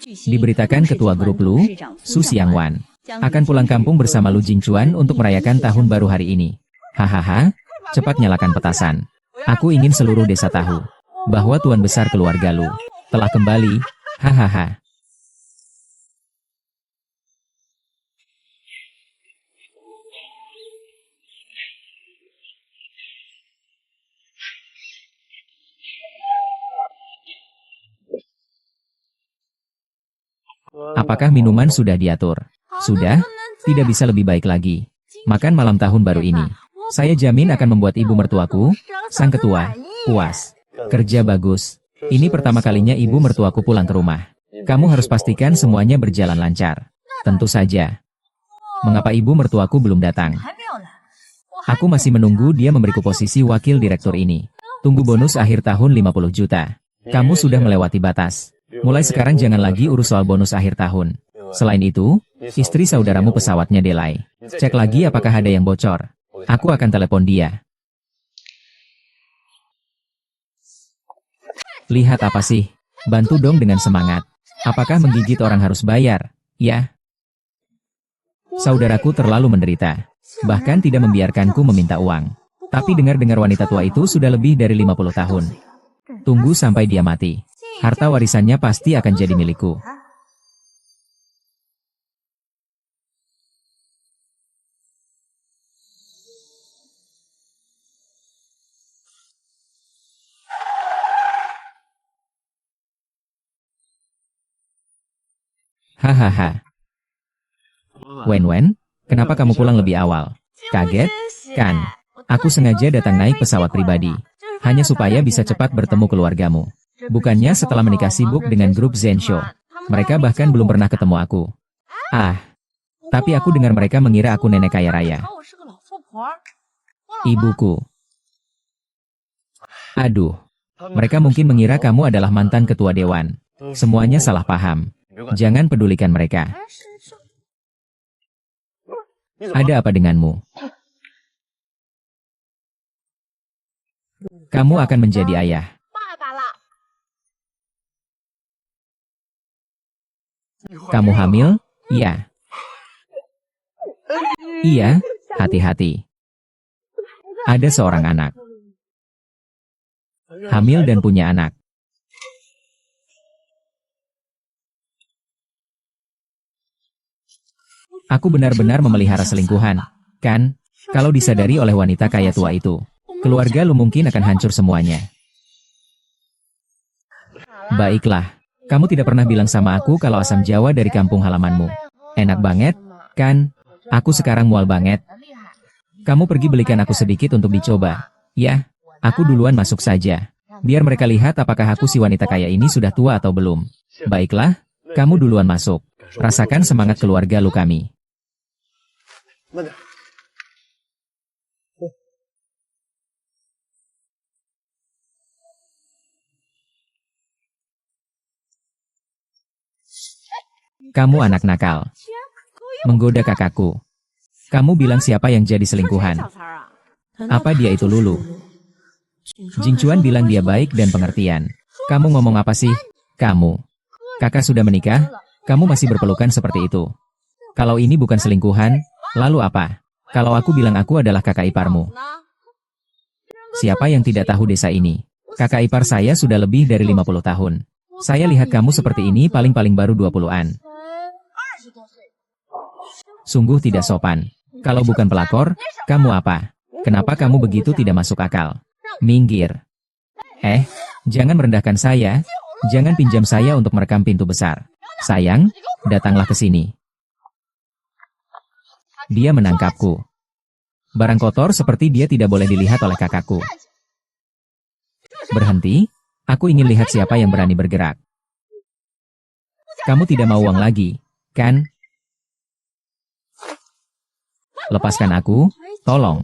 Diberitakan Ketua Grup Lu, Su Xiangwan, akan pulang kampung bersama Lu Jingchuan untuk merayakan tahun baru hari ini. Hahaha, cepat nyalakan petasan. Aku ingin seluruh desa tahu bahwa Tuan Besar keluarga Lu telah kembali. Hahaha. Apakah minuman sudah diatur? Sudah? Tidak bisa lebih baik lagi. Makan malam tahun baru ini. Saya jamin akan membuat ibu mertuaku, sang ketua, puas. Kerja bagus. Ini pertama kalinya ibu mertuaku pulang ke rumah. Kamu harus pastikan semuanya berjalan lancar. Tentu saja. Mengapa ibu mertuaku belum datang? Aku masih menunggu dia memberiku posisi wakil direktur ini. Tunggu bonus akhir tahun 50 juta. Kamu sudah melewati batas. Mulai sekarang jangan lagi urus soal bonus akhir tahun. Selain itu, istri saudaramu pesawatnya delay. Cek lagi apakah ada yang bocor. Aku akan telepon dia. Lihat apa sih? Bantu dong dengan semangat. Apakah menggigit orang harus bayar? Ya. Saudaraku terlalu menderita. Bahkan tidak membiarkanku meminta uang. Tapi dengar-dengar wanita tua itu sudah lebih dari 50 tahun. Tunggu sampai dia mati. Harta warisannya pasti akan jadi milikku. Hahaha. Wen, kenapa kamu pulang lebih awal? Kaget? Kan? Aku sengaja datang naik pesawat pribadi. Hanya supaya bisa cepat bertemu keluargamu. Bukannya setelah menikah sibuk dengan grup Zensho. Mereka bahkan belum pernah ketemu aku. Tapi aku dengar mereka mengira aku nenek kaya raya. Ibuku. Aduh. Mereka mungkin mengira kamu adalah mantan ketua dewan. Semuanya salah paham. Jangan pedulikan mereka. Ada apa denganmu? Kamu akan menjadi ayah. Kamu hamil? Iya. Iya, hati-hati. Ada seorang anak. Hamil dan punya anak. Aku benar-benar memelihara selingkuhan, kan? Kalau disadari oleh wanita kaya tua itu, keluarga lu mungkin akan hancur semuanya. Baiklah. Kamu tidak pernah bilang sama aku kalau asam Jawa dari kampung halamanmu. Enak banget, kan? Aku sekarang mual banget. Kamu pergi belikan aku sedikit untuk dicoba. Ya, aku duluan masuk saja. Biar mereka lihat apakah aku si wanita kaya ini sudah tua atau belum. Baiklah, kamu duluan masuk. Rasakan semangat keluarga lu kami. Kamu anak nakal. Menggoda kakakku. Kamu bilang siapa yang jadi selingkuhan? Apa dia itu Lulu? Jingchuan bilang dia baik dan pengertian. Kamu ngomong apa sih? Kamu. Kakak sudah menikah? Kamu masih berpelukan seperti itu. Kalau ini bukan selingkuhan, lalu apa? Kalau aku bilang aku adalah kakak iparmu. Siapa yang tidak tahu desa ini? Kakak ipar saya sudah lebih dari 50 tahun. Saya lihat kamu seperti ini paling-paling baru 20-an. Sungguh tidak sopan. Kalau bukan pelakor, kamu apa? Kenapa kamu begitu tidak masuk akal? Minggir. Jangan merendahkan saya. Jangan pinjam saya untuk merekam pintu besar. Sayang, datanglah ke sini. Dia menangkapku. Barang kotor seperti dia tidak boleh dilihat oleh kakakku. Berhenti, aku ingin lihat siapa yang berani bergerak. Kamu tidak mau uang lagi, kan? Lepaskan aku, tolong.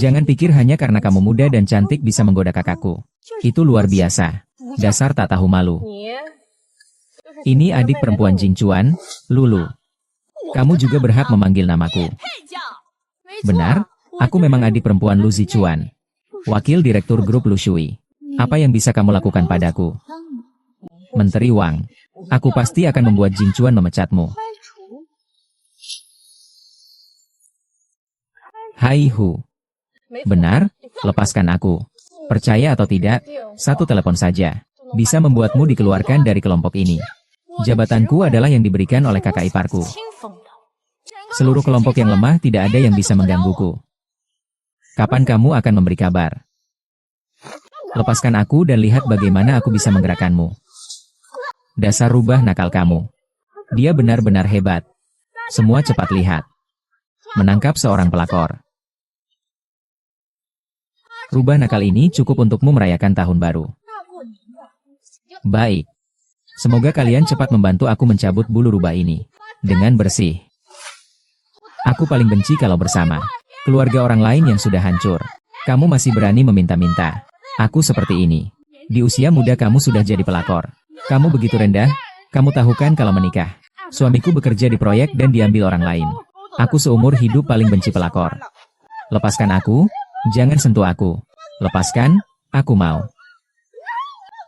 Jangan pikir hanya karena kamu muda dan cantik bisa menggoda kakakku. Itu luar biasa. Dasar tak tahu malu. Ini adik perempuan Jingchuan, Lulu. Kamu juga berhak memanggil namaku. Benar, aku memang adik perempuan Lu Zichuan, wakil direktur grup Lu Shui. Apa yang bisa kamu lakukan padaku? Menteri Wang. Aku pasti akan membuat Jing Chuan memecatmu. Hai Hu. Benar, lepaskan aku. Percaya atau tidak, satu telepon saja bisa membuatmu dikeluarkan dari kelompok ini. Jabatanku adalah yang diberikan oleh kakak iparku. Seluruh kelompok yang lemah tidak ada yang bisa menggangguku. Kapan kamu akan memberi kabar? Lepaskan aku dan lihat bagaimana aku bisa menggerakkanmu. Dasar rubah nakal kamu. Dia benar-benar hebat. Semua cepat lihat. Menangkap seorang pelakor. Rubah nakal ini cukup untukmu merayakan tahun baru. Baik. Semoga kalian cepat membantu aku mencabut bulu rubah ini. Dengan bersih. Aku paling benci kalau bersama keluarga orang lain yang sudah hancur. Kamu masih berani meminta-minta. Aku seperti ini. Di usia muda kamu sudah jadi pelakor. Kamu begitu rendah. Kamu tahu kan kalau menikah. Suamiku bekerja di proyek dan diambil orang lain. Aku seumur hidup paling benci pelakor. Lepaskan aku. Jangan sentuh aku. Lepaskan. Aku mau.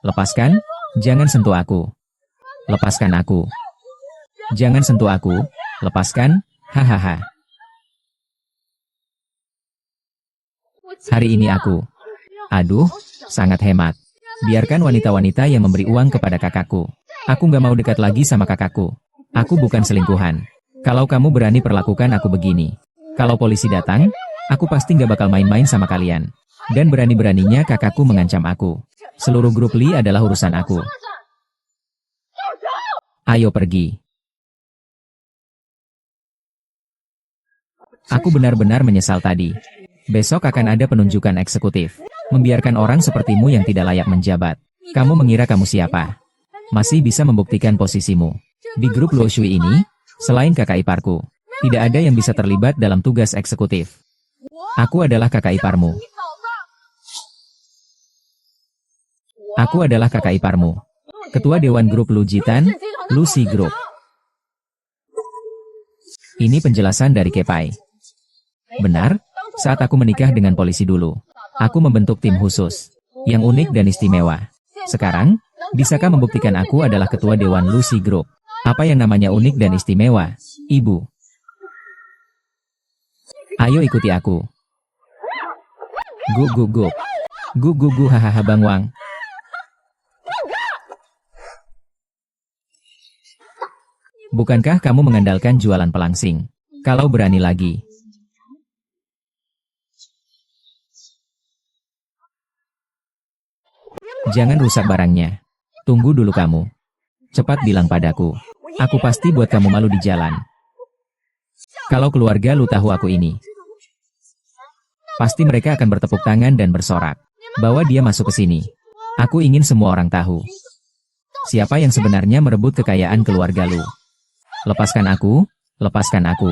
Lepaskan. Jangan sentuh aku. Lepaskan aku. Jangan sentuh aku. Lepaskan. Hahaha. Hari ini aku. Aduh, sangat hemat. Biarkan wanita-wanita yang memberi uang kepada kakakku. Aku nggak mau dekat lagi sama kakakku. Aku bukan selingkuhan. Kalau kamu berani perlakukan aku begini. Kalau polisi datang, aku pasti nggak bakal main-main sama kalian. Dan berani-beraninya kakakku mengancam aku. Seluruh grup Li adalah urusan aku. Ayo pergi. Aku benar-benar menyesal tadi. Besok akan ada penunjukan eksekutif. Membiarkan orang sepertimu yang tidak layak menjabat. Kamu mengira kamu siapa? Masih bisa membuktikan posisimu. Di grup Luo Shui ini, selain kakak iparku, tidak ada yang bisa terlibat dalam tugas eksekutif. Aku adalah kakak iparmu. Aku adalah kakak iparmu. Ketua Dewan Grup Lu Jitan, Lu Si Group. Ini penjelasan dari Kepai. Benar, saat aku menikah dengan polisi dulu, aku membentuk tim khusus, yang unik dan istimewa. Sekarang, bisakah membuktikan aku adalah ketua Dewan Lu Si Group? Apa yang namanya unik dan istimewa, Ibu? Ayo ikuti aku. Guk guk guk. Guk guk guk hahaha Bang Wang. Bukankah kamu mengandalkan jualan pelangsing? Kalau berani lagi. Jangan rusak barangnya. Tunggu dulu kamu. Cepat bilang padaku. Aku pasti buat kamu malu di jalan. Kalau keluarga lu tahu aku ini, pasti mereka akan bertepuk tangan dan bersorak. Bawa dia masuk ke sini. Aku ingin semua orang tahu. Siapa yang sebenarnya merebut kekayaan keluarga lu. Lepaskan aku, lepaskan aku.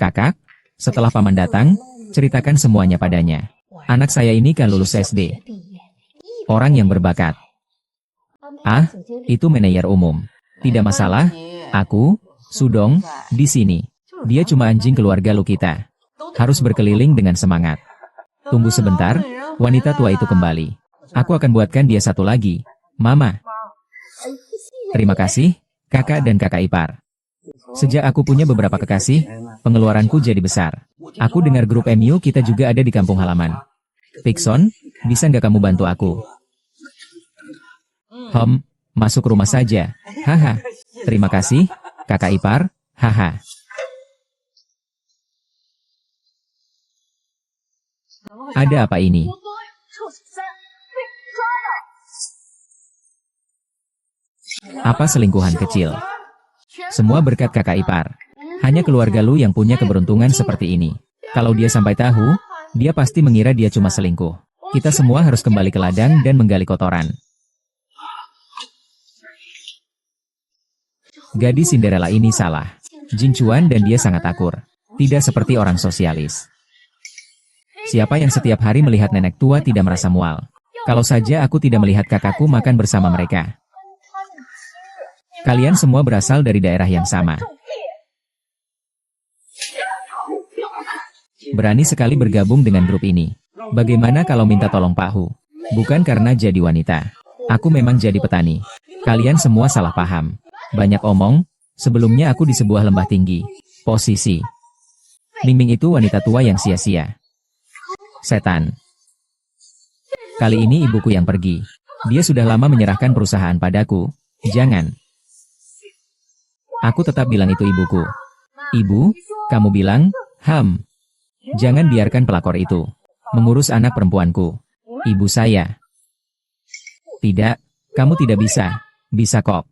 Kakak, setelah paman datang, ceritakan semuanya padanya. Anak saya ini kan lulus SD. Orang yang berbakat. Ah, itu manajer umum. Tidak masalah, aku, Sudong, di sini. Dia cuma anjing keluarga lu kita. Harus berkeliling dengan semangat. Tunggu sebentar, wanita tua itu kembali. Aku akan buatkan dia satu lagi. Mama. Terima kasih, kakak dan kakak ipar. Sejak aku punya beberapa kekasih, pengeluaranku jadi besar. Aku dengar grup MU kita juga ada di kampung halaman. Pixon, bisa nggak kamu bantu aku? Masuk rumah saja. Haha. Terima kasih, kakak ipar. Haha. Ada apa ini? Apa selingkuhan kecil? Semua berkat kakak ipar. Hanya keluarga lu yang punya keberuntungan seperti ini. Kalau dia sampai tahu, dia pasti mengira dia cuma selingkuh. Kita semua harus kembali ke ladang dan menggali kotoran. Gadis Cinderella ini salah. Jing Chuan dan dia sangat akur. Tidak seperti orang sosialis. Siapa yang setiap hari melihat nenek tua tidak merasa mual? Kalau saja aku tidak melihat kakakku makan bersama mereka. Kalian semua berasal dari daerah yang sama. Berani sekali bergabung dengan grup ini. Bagaimana kalau minta tolong Pak Hu? Bukan karena jadi wanita. Aku memang jadi petani. Kalian semua salah paham. Banyak omong, sebelumnya aku di sebuah lembah tinggi. Posisi. Mingming itu wanita tua yang sia-sia. Setan. Kali ini ibuku yang pergi. Dia sudah lama menyerahkan perusahaan padaku. Jangan. Aku tetap bilang itu ibuku. Ibu, kamu bilang, jangan biarkan pelakor itu mengurus anak perempuanku. Ibu saya. Tidak, kamu tidak bisa. Bisa kok.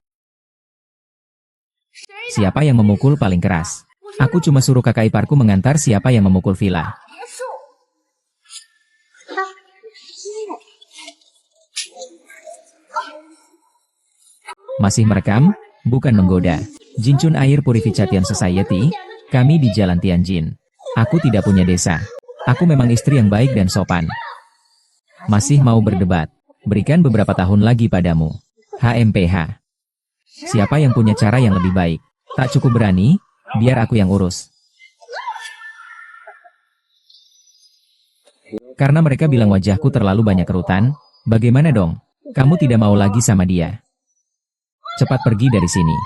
Siapa yang memukul paling keras? Aku cuma suruh kakak iparku mengantar siapa yang memukul villa. Masih merekam? Bukan menggoda. Jinchun Air Purification Society, kami di Jalan Tianjin. Aku tidak punya desa. Aku memang istri yang baik dan sopan. Masih mau berdebat? Berikan beberapa tahun lagi padamu. HMPH. Siapa yang punya cara yang lebih baik? Tak cukup berani? Biar aku yang urus. Karena mereka bilang wajahku terlalu banyak kerutan, bagaimana dong? Kamu tidak mau lagi sama dia. Cepat pergi dari sini.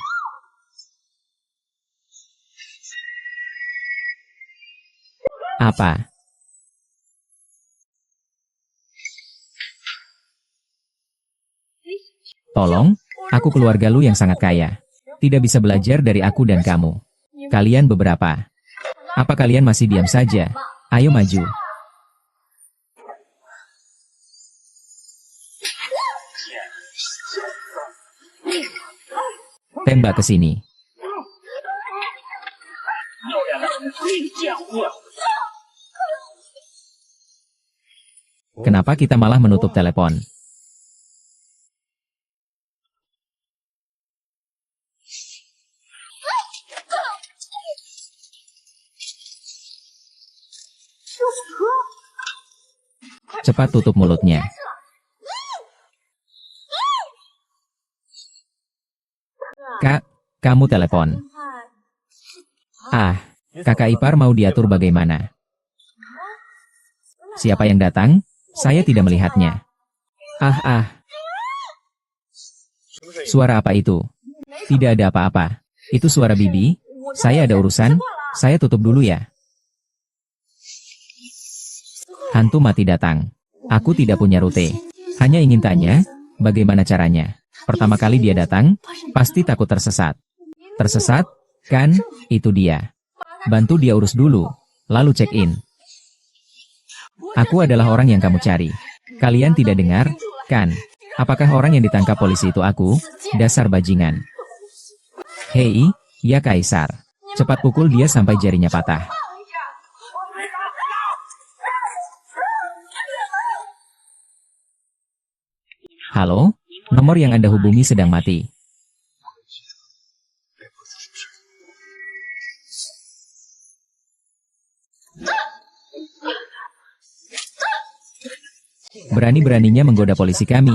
Apa? Tolong, aku keluarga lu yang sangat kaya. Tidak bisa belajar dari aku dan kamu. Kalian beberapa. Apa kalian masih diam saja? Ayo maju. Tembak ke sini. Kenapa kita malah menutup telepon? Cepat tutup mulutnya. Kak, kamu telepon. Kakak ipar mau diatur bagaimana? Siapa yang datang? Saya tidak melihatnya. Suara apa itu? Tidak ada apa-apa. Itu suara Bibi. Saya ada urusan. Saya tutup dulu ya. Hantu mati datang. Aku tidak punya rute. Hanya ingin tanya, bagaimana caranya? Pertama kali dia datang, pasti takut tersesat. Tersesat? Kan, itu dia. Bantu dia urus dulu, lalu check in. Aku adalah orang yang kamu cari. Kalian tidak dengar, kan? Apakah orang yang ditangkap polisi itu aku? Dasar bajingan. Hei, ya Kaisar. Cepat pukul dia sampai jarinya patah. Halo? Nomor yang Anda hubungi sedang mati. Berani-beraninya menggoda polisi kami,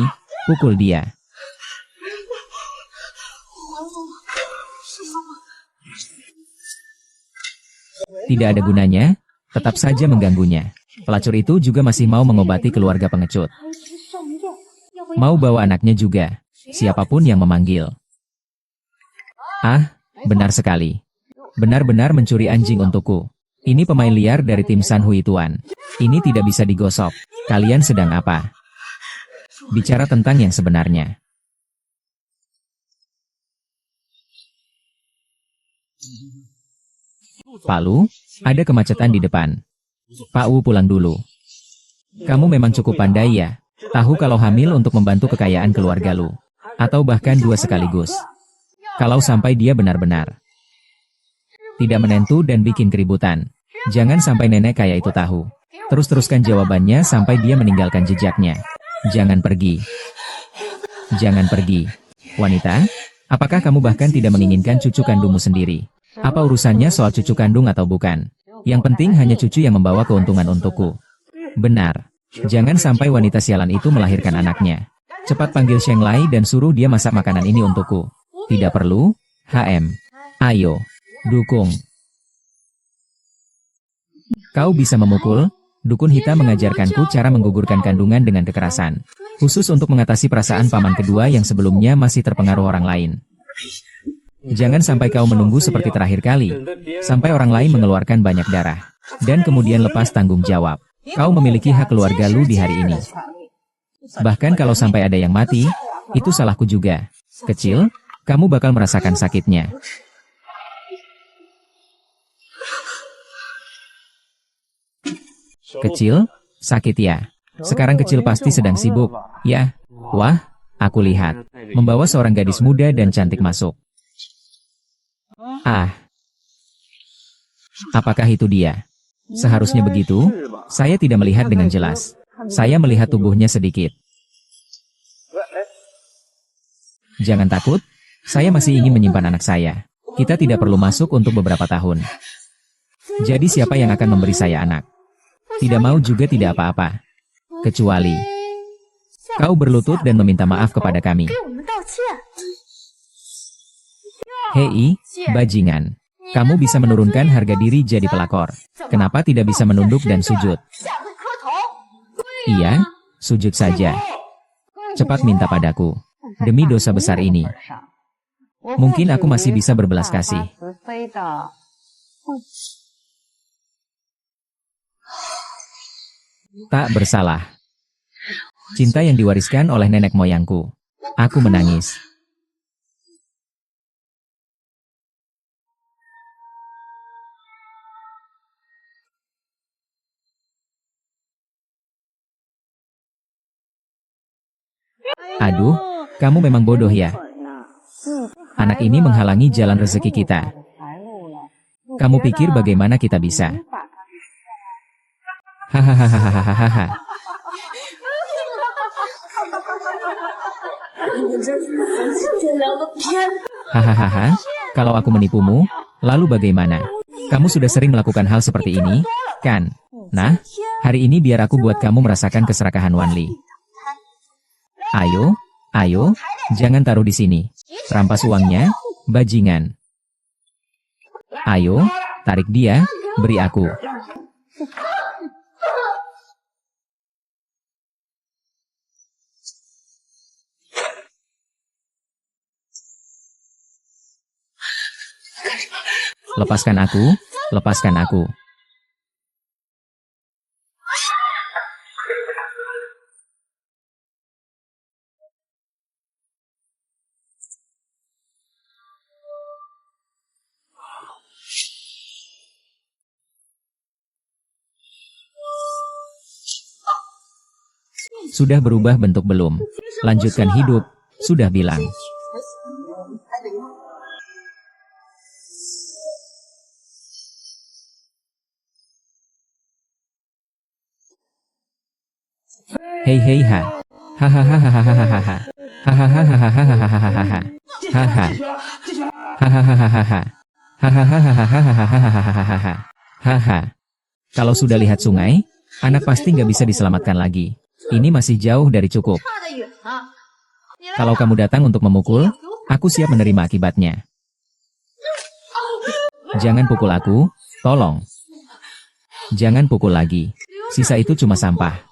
pukul dia. Tidak ada gunanya, tetap saja mengganggunya. Pelacur itu juga masih mau mengobati keluarga pengecut. Mau bawa anaknya juga, siapapun yang memanggil. Benar sekali. Benar-benar mencuri anjing untukku. Ini pemain liar dari tim San Hui Tuan. Ini tidak bisa digosok. Kalian sedang apa? Bicara tentang yang sebenarnya. Pak Lu, ada kemacetan di depan. Pak Wu pulang dulu. Kamu memang cukup pandai ya. Tahu kalau hamil untuk membantu kekayaan keluarga Lu. Atau bahkan dua sekaligus. Kalau sampai dia benar-benar tidak menentu dan bikin keributan. Jangan sampai nenek kaya itu tahu. Terus-teruskan jawabannya sampai dia meninggalkan jejaknya. Jangan pergi. Jangan pergi. Wanita, apakah kamu bahkan tidak menginginkan cucu kandungmu sendiri? Apa urusannya soal cucu kandung atau bukan? Yang penting hanya cucu yang membawa keuntungan untukku. Benar. Jangan sampai wanita sialan itu melahirkan anaknya. Cepat panggil Sheng Lai dan suruh dia masak makanan ini untukku. Tidak perlu, Ayo, dukung. Kau bisa memukul? Dukun hitam mengajarkanku cara menggugurkan kandungan dengan kekerasan. Khusus untuk mengatasi perasaan paman kedua yang sebelumnya masih terpengaruh orang lain. Jangan sampai kau menunggu seperti terakhir kali. Sampai orang lain mengeluarkan banyak darah. Dan kemudian lepas tanggung jawab. Kau memiliki hak keluarga lu di hari ini. Bahkan kalau sampai ada yang mati, itu salahku juga. Kecil, kamu bakal merasakan sakitnya. Kecil, sakit ya. Sekarang kecil pasti sedang sibuk, ya? Wah, aku lihat. Membawa seorang gadis muda dan cantik masuk. Ah. Apakah itu dia? Seharusnya begitu, saya tidak melihat dengan jelas. Saya melihat tubuhnya sedikit. Jangan takut, saya masih ingin menyimpan anak saya. Kita tidak perlu masuk untuk beberapa tahun. Jadi siapa yang akan memberi saya anak? Tidak mau juga tidak apa-apa. Kecuali kau berlutut dan meminta maaf kepada kami. Hei, bajingan. Kamu bisa menurunkan harga diri jadi pelakor. Kenapa tidak bisa menunduk dan sujud? Iya, sujud saja. Cepat minta padaku. Demi dosa besar ini. Mungkin aku masih bisa berbelas kasih. Tak bersalah. Cinta yang diwariskan oleh nenek moyangku. Aku menangis. Aduh, kamu memang bodoh ya. Anak ini menghalangi jalan rezeki kita. Kamu pikir bagaimana kita bisa? Hahaha. Hahaha, kalau aku menipumu, lalu bagaimana? Kamu sudah sering melakukan hal seperti ini, kan? Nah, hari ini biar aku buat kamu merasakan keserakahan Wanli. Ayo, ayo, jangan taruh di sini. Rampas uangnya, bajingan. Ayo, tarik dia, beri aku. Lepaskan aku, lepaskan aku. Sudah berubah bentuk belum? Lanjutkan hidup, sudah bilang. Hei hei ha. Hahaha. Hahaha. Hahaha. Hahaha. Hahaha. Hahaha. Kalau sudah lihat sungai, anak pasti nggak bisa diselamatkan lagi. Ini masih jauh dari cukup. Kalau kamu datang untuk memukul, aku siap menerima akibatnya. Jangan pukul aku, tolong. Jangan pukul lagi. Sisa itu cuma sampah.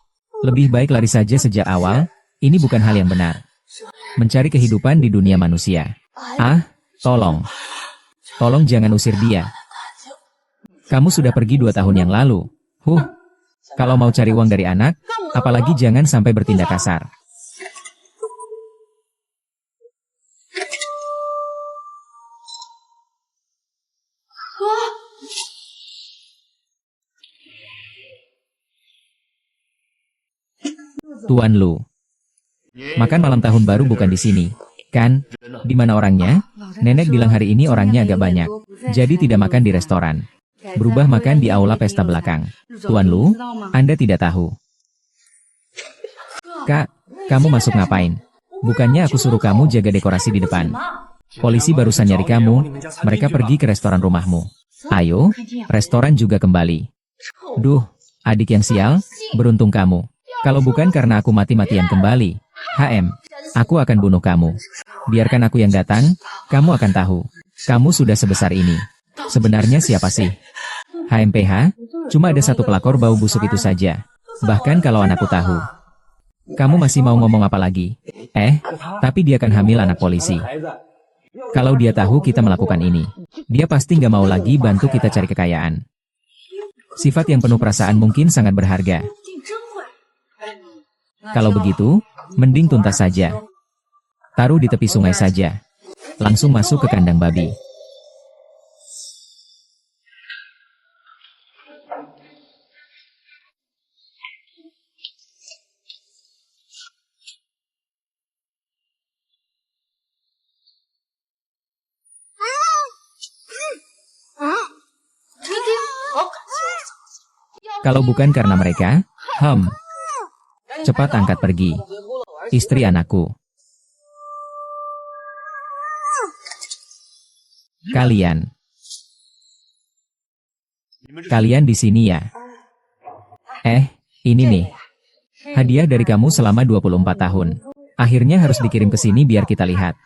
Lebih baik lari saja sejak awal, ini bukan hal yang benar. Mencari kehidupan di dunia manusia. Ah, tolong. Tolong jangan usir dia. Kamu sudah pergi 2 tahun yang lalu. Kalau mau cari uang dari anak, apalagi jangan sampai bertindak kasar. Tuan Lu. Makan malam tahun baru bukan di sini, kan? Di mana orangnya? Nenek bilang hari ini orangnya agak banyak, jadi tidak makan di restoran. Berubah makan di aula pesta belakang. Tuan Lu, Anda tidak tahu. Kak, kamu masuk ngapain? Bukannya aku suruh kamu jaga dekorasi di depan. Polisi barusan nyari kamu, mereka pergi ke restoran rumahmu. Ayo, restoran juga kembali. Duh, adik yang sial, beruntung kamu. Kalau bukan karena aku mati-matian kembali, aku akan bunuh kamu. Biarkan aku yang datang, kamu akan tahu. Kamu sudah sebesar ini. Sebenarnya siapa sih? HMPH, Cuma ada satu pelakor bau busuk itu saja. Bahkan kalau anakku tahu. Kamu masih mau ngomong apa lagi? Tapi dia kan hamil anak polisi. Kalau dia tahu kita melakukan ini, dia pasti nggak mau lagi bantu kita cari kekayaan. Sifat yang penuh perasaan mungkin sangat berharga. Kalau begitu, mending tuntas saja. Taruh di tepi sungai saja. Langsung masuk ke kandang babi. Kalau bukan karena mereka, cepat angkat pergi. Istri anakku. Kalian di sini ya? Ini nih. Hadiah dari kamu selama 24 tahun. Akhirnya harus dikirim ke sini biar kita lihat.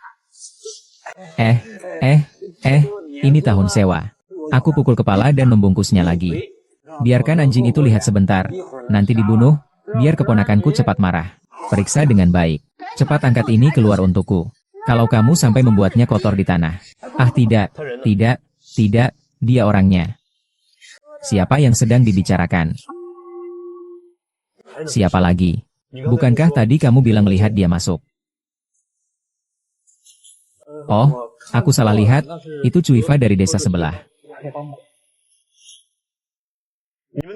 Ini tahun sewa. Aku pukul kepala dan membungkusnya lagi. Biarkan anjing itu lihat sebentar. Nanti dibunuh, biar keponakanku cepat marah. Periksa dengan baik. Cepat angkat ini keluar untukku. Kalau kamu sampai membuatnya kotor di tanah. Tidak, dia orangnya. Siapa yang sedang dibicarakan? Siapa lagi? Bukankah tadi kamu bilang melihat dia masuk? Oh, aku salah lihat. Itu Cuiva dari desa sebelah.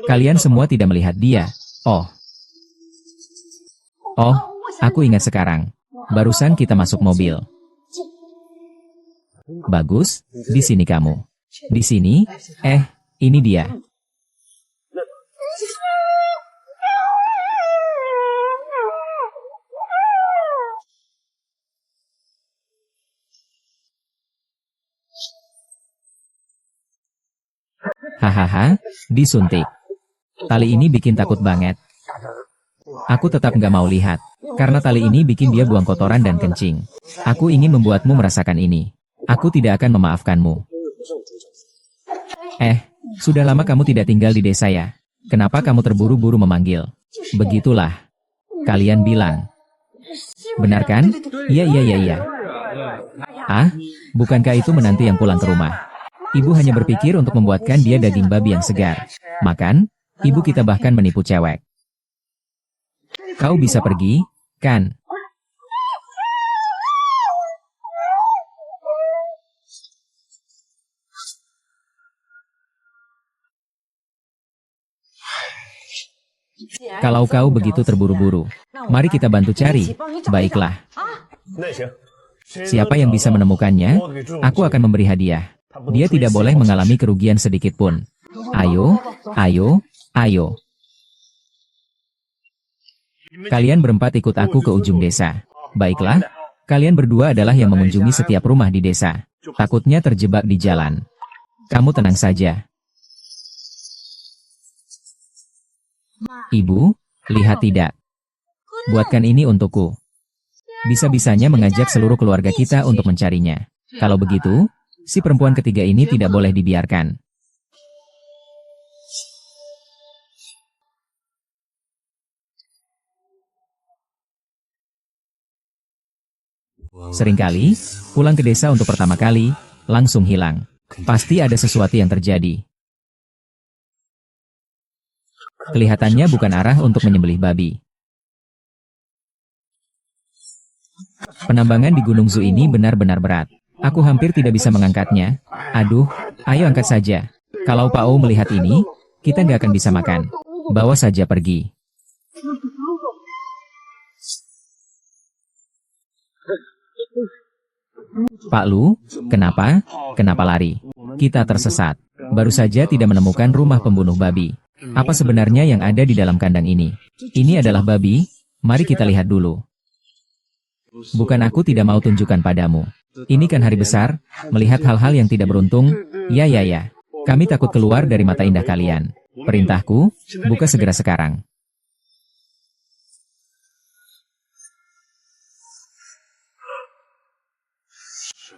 Kalian semua tidak melihat dia. Oh, aku ingat sekarang. Barusan kita masuk mobil. Bagus, di sini kamu. Di sini? Ini dia. Hahaha, disuntik. Tali ini bikin takut banget. Aku tetap nggak mau lihat, karena tali ini bikin dia buang kotoran dan kencing. Aku ingin membuatmu merasakan ini. Aku tidak akan memaafkanmu. Sudah lama kamu tidak tinggal di desa ya? Kenapa kamu terburu-buru memanggil? Begitulah. Kalian bilang. Benar kan? Iya. Bukankah itu menantu yang pulang ke rumah? Ibu hanya berpikir untuk membuatkan dia daging babi yang segar. Makan, ibu kita bahkan menipu cewek. Kau bisa pergi, kan? Kalau kau begitu terburu-buru, mari kita bantu cari. Baiklah. Siapa yang bisa menemukannya, aku akan memberi hadiah. Dia tidak boleh mengalami kerugian sedikit pun. Ayo. Kalian berempat ikut aku ke ujung desa. Baiklah, kalian berdua adalah yang mengunjungi setiap rumah di desa. Takutnya terjebak di jalan. Kamu tenang saja. Ibu, lihat tidak. Buatkan ini untukku. Bisa-bisanya mengajak seluruh keluarga kita untuk mencarinya. Kalau begitu, si perempuan ketiga ini tidak boleh dibiarkan. Seringkali, pulang ke desa untuk pertama kali, langsung hilang. Pasti ada sesuatu yang terjadi. Kelihatannya bukan arah untuk menyembelih babi. Penambangan di Gunung Zu ini benar-benar berat. Aku hampir tidak bisa mengangkatnya. Aduh, ayo angkat saja. Kalau Pak O melihat ini, kita nggak akan bisa makan. Bawa saja pergi. Pak Lu, kenapa? Kenapa lari? Kita tersesat. Baru saja tidak menemukan rumah pembunuh babi. Apa sebenarnya yang ada di dalam kandang ini? Ini adalah babi? Mari kita lihat dulu. Bukan aku tidak mau tunjukkan padamu. Ini kan hari besar, melihat hal-hal yang tidak beruntung. Ya. Kami takut keluar dari mata indah kalian. Perintahku, buka segera sekarang.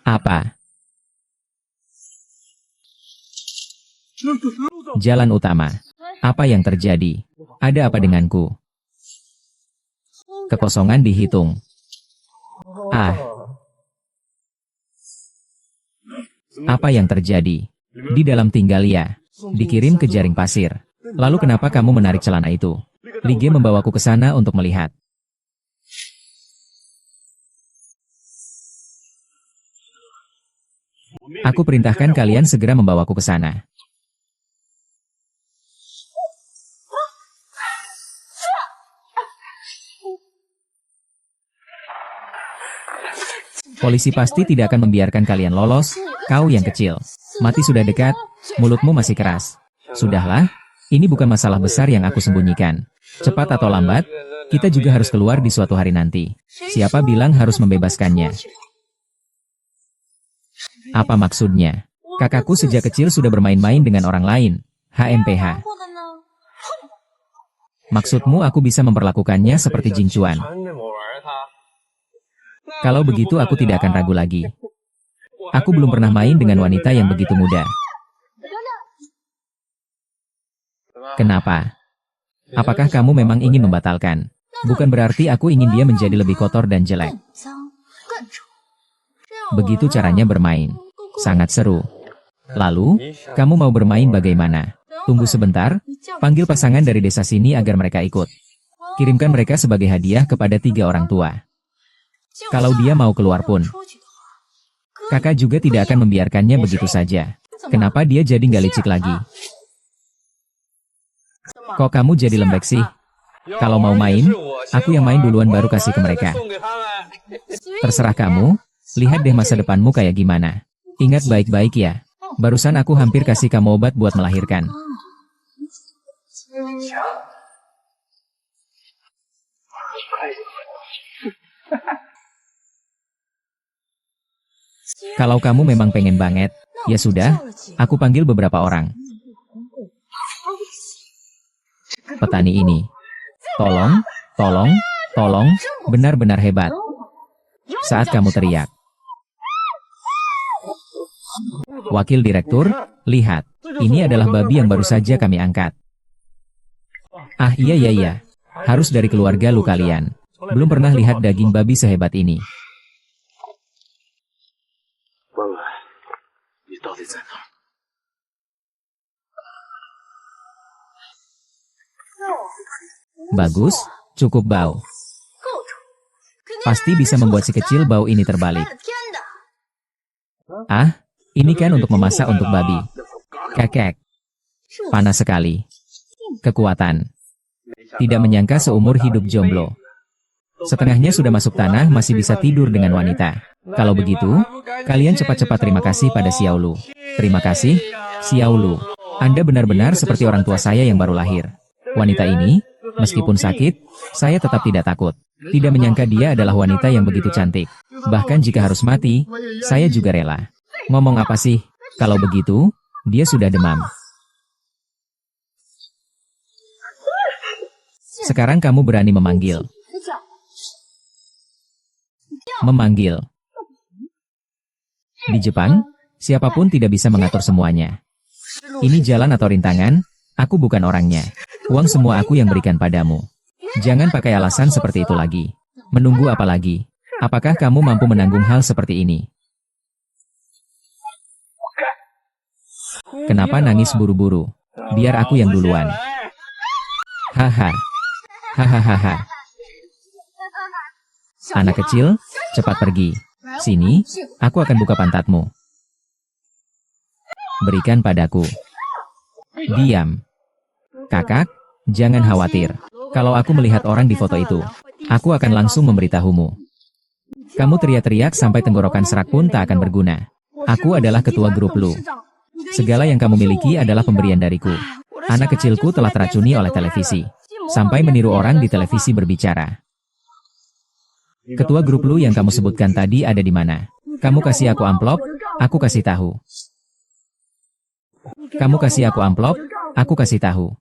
Apa? Jalan utama. Apa yang terjadi? Ada apa denganku? Kekosongan dihitung. Ah, apa yang terjadi? Di dalam tinggal ya. Dikirim ke jaring pasir. Lalu kenapa kamu menarik celana itu? Li Ge membawaku ke sana untuk melihat. Aku perintahkan kalian segera membawaku ke sana. Polisi pasti tidak akan membiarkan kalian lolos, kau yang kecil. Mati sudah dekat, mulutmu masih keras. Sudahlah, ini bukan masalah besar yang aku sembunyikan. Cepat atau lambat, kita juga harus keluar di suatu hari nanti. Siapa bilang harus membebaskannya? Apa maksudnya? Kakakku sejak kecil sudah bermain-main dengan orang lain. HMPH. Maksudmu aku bisa memperlakukannya seperti Jing Chuan? Kalau begitu aku tidak akan ragu lagi. Aku belum pernah main dengan wanita yang begitu muda. Kenapa? Apakah kamu memang ingin membatalkan? Bukan berarti aku ingin dia menjadi lebih kotor dan jelek. Begitu caranya bermain. Sangat seru. Lalu, kamu mau bermain bagaimana? Tunggu sebentar, panggil pasangan dari desa sini agar mereka ikut. Kirimkan mereka sebagai hadiah kepada 3 orang tua. Kalau dia mau keluar pun, kakak juga tidak akan membiarkannya begitu saja. Kenapa dia jadi nggak licik lagi? Kok kamu jadi lembek sih? Kalau mau main, aku yang main duluan baru kasih ke mereka. Terserah kamu, lihat deh masa depanmu kayak gimana. Ingat baik-baik ya, barusan aku hampir kasih kamu obat buat melahirkan. Kalau kamu memang pengen banget, ya sudah, aku panggil beberapa orang. Petani ini. Tolong, benar-benar hebat. Saat kamu teriak. Wakil direktur, lihat, ini adalah babi yang baru saja kami angkat. Ah iya, harus dari keluarga lu kalian. Belum pernah lihat daging babi sehebat ini. Bagus, cukup bau. Pasti bisa membuat si kecil bau ini terbalik. Ah, ini kan untuk memasak untuk babi. Kekek. Panas sekali. Kekuatan. Tidak menyangka seumur hidup jomblo. Setengahnya sudah masuk tanah masih bisa tidur dengan wanita. Kalau begitu, kalian cepat-cepat terima kasih pada Xiao Lu. Terima kasih, Xiao Lu. Anda benar-benar seperti orang tua saya yang baru lahir. Wanita ini, meskipun sakit, saya tetap tidak takut. Tidak menyangka dia adalah wanita yang begitu cantik. Bahkan jika harus mati, saya juga rela. Ngomong apa sih? Kalau begitu, dia sudah demam. Sekarang kamu berani memanggil. Memanggil. Di Jepang, siapapun tidak bisa mengatur semuanya. Ini jalan atau rintangan, aku bukan orangnya. Uang semua aku yang berikan padamu. Jangan pakai alasan seperti itu lagi. Menunggu apa lagi? Apakah kamu mampu menanggung hal seperti ini? Kenapa nangis buru-buru? Biar aku yang duluan. Haha. Hahaha. Anak kecil, cepat pergi. Sini, aku akan buka pantatmu. Berikan padaku. Diam. Kakak, jangan khawatir. Kalau aku melihat orang di foto itu, aku akan langsung memberitahumu. Kamu teriak-teriak sampai tenggorokan serak pun tak akan berguna. Aku adalah ketua grup lu. Segala yang kamu miliki adalah pemberian dariku. Anak kecilku telah teracuni oleh televisi. Sampai meniru orang di televisi berbicara. Ketua grup lu yang kamu sebutkan tadi ada di mana? Kamu kasih aku amplop, aku kasih tahu. Kamu kasih aku amplop, aku kasih tahu.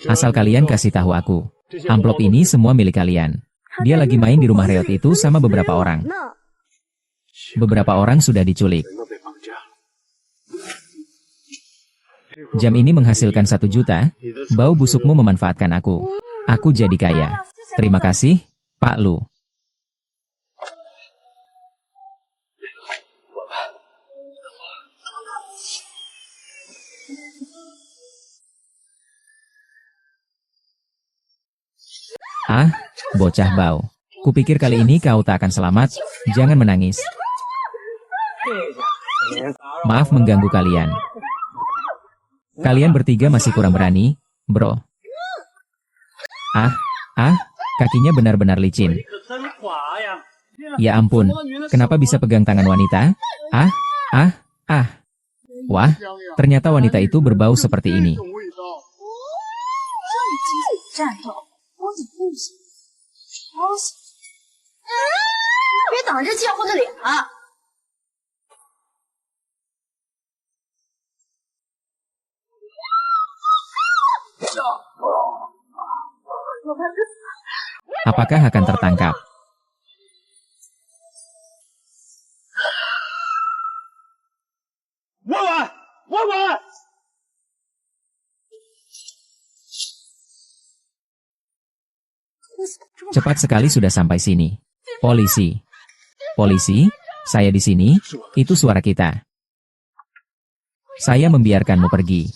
Asal kalian kasih tahu aku. Amplop ini semua milik kalian. Dia lagi main di rumah reot itu sama beberapa orang. Beberapa orang sudah diculik. Jam ini menghasilkan 1 juta. Bau busukmu memanfaatkan aku. Aku jadi kaya. Terima kasih, Pak Lu. Ah, bocah bau. Kupikir kali ini kau tak akan selamat. Jangan menangis. Maaf mengganggu kalian. Kalian bertiga masih kurang berani, bro. Kakinya benar-benar licin. Ya ampun, kenapa bisa pegang tangan wanita? Wah, ternyata wanita itu berbau seperti ini. Apakah akan tertangkap? Cepat sekali sudah sampai sini. Polisi. Polisi, saya di sini. Itu suara kita. Saya membiarkanmu pergi.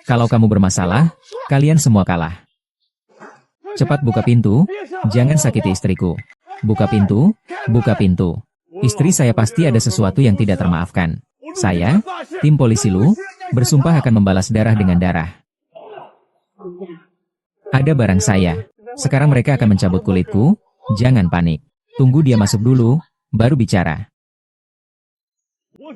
Kalau kamu bermasalah, kalian semua kalah. Cepat buka pintu, jangan sakiti istriku. Buka pintu, buka pintu. Istri saya pasti ada sesuatu yang tidak termaafkan. Saya, tim polisi Lu, bersumpah akan membalas darah dengan darah. Ada barang saya. Sekarang mereka akan mencabut kulitku. Jangan panik. Tunggu dia masuk dulu, baru bicara.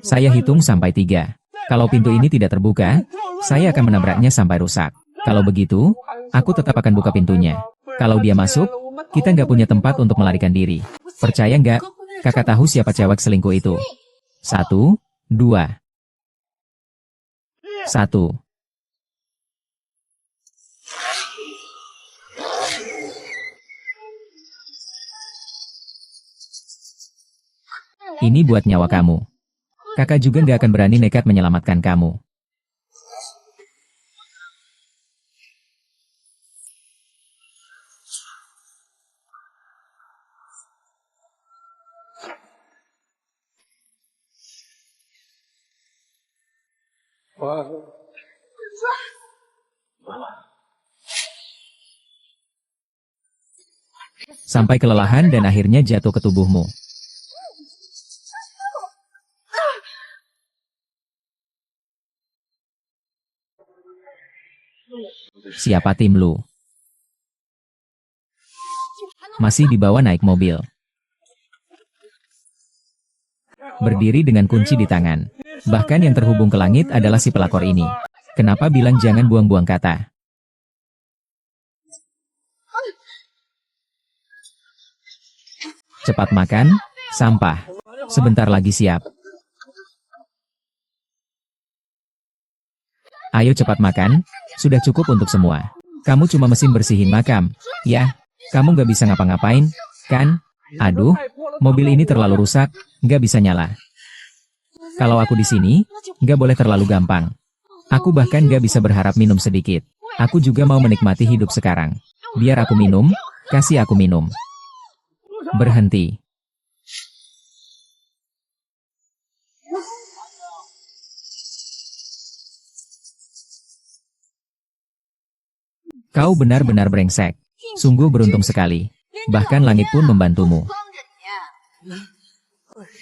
Saya hitung sampai 3. Kalau pintu ini tidak terbuka, saya akan menabraknya sampai rusak. Kalau begitu, aku tetap akan buka pintunya. Kalau dia masuk, kita nggak punya tempat untuk melarikan diri. Percaya nggak? Kakak tahu siapa cewek selingkuh itu. 1, 2. 1. Ini buat nyawa kamu. Kakak juga nggak akan berani nekat menyelamatkan kamu. Sampai kelelahan dan akhirnya jatuh ke tubuhmu. Siapa tim Lu? Masih dibawa naik mobil. Berdiri dengan kunci di tangan. Bahkan yang terhubung ke langit adalah si pelakor ini. Kenapa bilang jangan buang-buang kata? Cepat makan, sampah. Sebentar lagi siap. Ayo cepat makan, sudah cukup untuk semua. Kamu cuma mesin bersihin makam. Ya, kamu nggak bisa ngapa-ngapain, kan? Aduh, mobil ini terlalu rusak, nggak bisa nyala. Kalau aku di sini, nggak boleh terlalu gampang. Aku bahkan nggak bisa berharap minum sedikit. Aku juga mau menikmati hidup sekarang. Biar aku minum, kasih aku minum. Berhenti. Kau benar-benar brengsek. Sungguh beruntung sekali. Bahkan langit pun membantumu.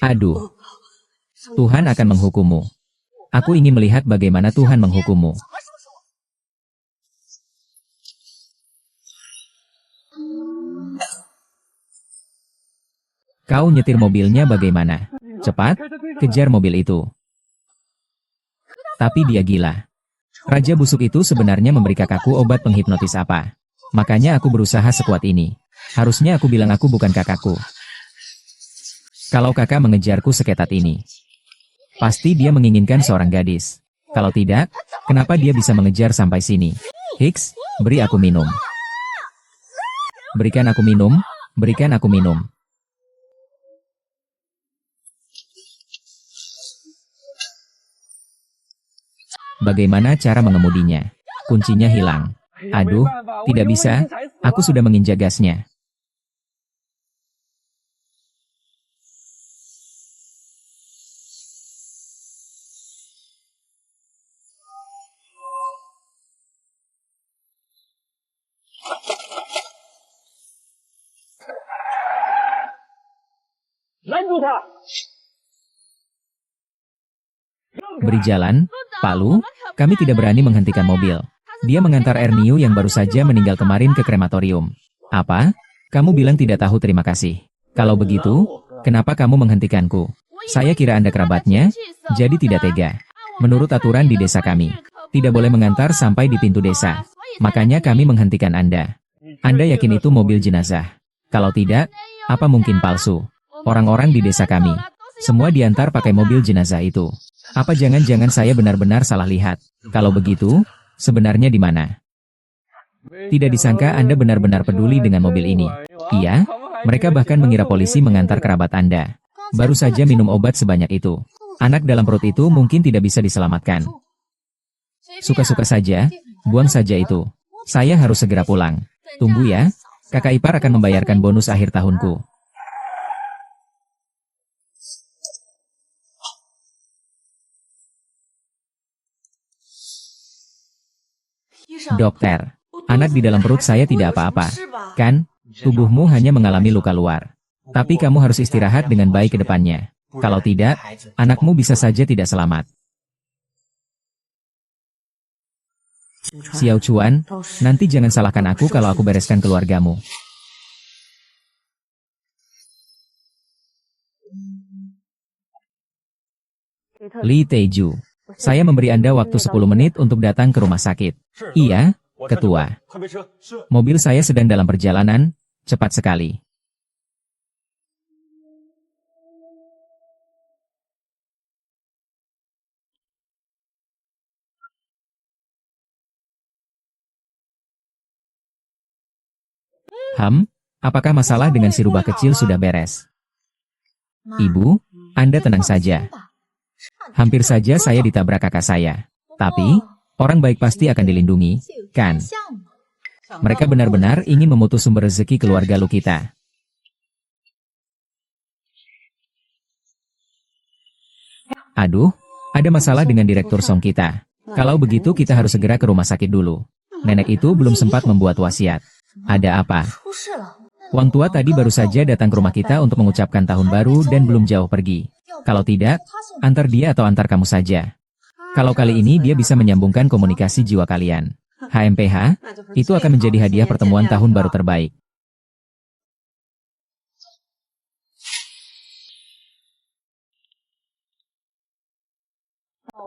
Aduh. Tuhan akan menghukummu. Aku ingin melihat bagaimana Tuhan menghukummu. Kau nyetir mobilnya bagaimana? Cepat, kejar mobil itu. Tapi dia gila. Raja busuk itu sebenarnya memberi kakakku obat penghipnotis apa. Makanya aku berusaha sekuat ini. Harusnya aku bilang aku bukan kakakku. Kalau kakak mengejarku seketat ini, pasti dia menginginkan seorang gadis. Kalau tidak, kenapa dia bisa mengejar sampai sini? Hiks, beri aku minum. Berikan aku minum, berikan aku minum. Bagaimana cara mengemudinya? Kuncinya hilang. Aduh, tidak bisa, aku sudah menginjak gasnya. Beri jalan, Pak Lu, kami tidak berani menghentikan mobil. Dia mengantar Erniu yang baru saja meninggal kemarin ke krematorium. Apa? Kamu bilang tidak tahu terima kasih. Kalau begitu, kenapa kamu menghentikanku? Saya kira Anda kerabatnya, jadi tidak tega. Menurut aturan di desa kami, tidak boleh mengantar sampai di pintu desa. Makanya kami menghentikan Anda. Anda yakin itu mobil jenazah? Kalau tidak, apa mungkin palsu? Orang-orang di desa kami, semua diantar pakai mobil jenazah itu. Apa jangan-jangan saya benar-benar salah lihat? Kalau begitu, sebenarnya di mana? Tidak disangka Anda benar-benar peduli dengan mobil ini. Iya, mereka bahkan mengira polisi mengantar kerabat Anda. Baru saja minum obat sebanyak itu. Anak dalam perut itu mungkin tidak bisa diselamatkan. Suka-suka saja, buang saja itu. Saya harus segera pulang. Tunggu ya, kakak ipar akan membayarkan bonus akhir tahunku. Dokter, anak di dalam perut saya tidak apa-apa, kan? Tubuhmu hanya mengalami luka luar. Tapi kamu harus istirahat dengan baik ke depannya. Kalau tidak, anakmu bisa saja tidak selamat. Xiao Chuan, nanti jangan salahkan aku kalau aku bereskan keluargamu. Li Taeju, saya memberi Anda waktu 10 menit untuk datang ke rumah sakit. Iya, Ketua. Mobil saya sedang dalam perjalanan, cepat sekali. Apakah masalah dengan si rubah kecil sudah beres? Ibu, Anda tenang saja. Hampir saja saya ditabrak kakak saya. Tapi, orang baik pasti akan dilindungi, kan? Mereka benar-benar ingin memutus sumber rezeki keluarga lu kita. Aduh, ada masalah dengan direktur Song kita. Kalau begitu kita harus segera ke rumah sakit dulu. Nenek itu belum sempat membuat wasiat. Ada apa? Wang tua tadi baru saja datang ke rumah kita untuk mengucapkan tahun baru dan belum jauh pergi. Kalau tidak, antar dia atau antar kamu saja. Kalau kali ini dia bisa menyambungkan komunikasi jiwa kalian. HMPH, itu akan menjadi hadiah pertemuan tahun baru terbaik.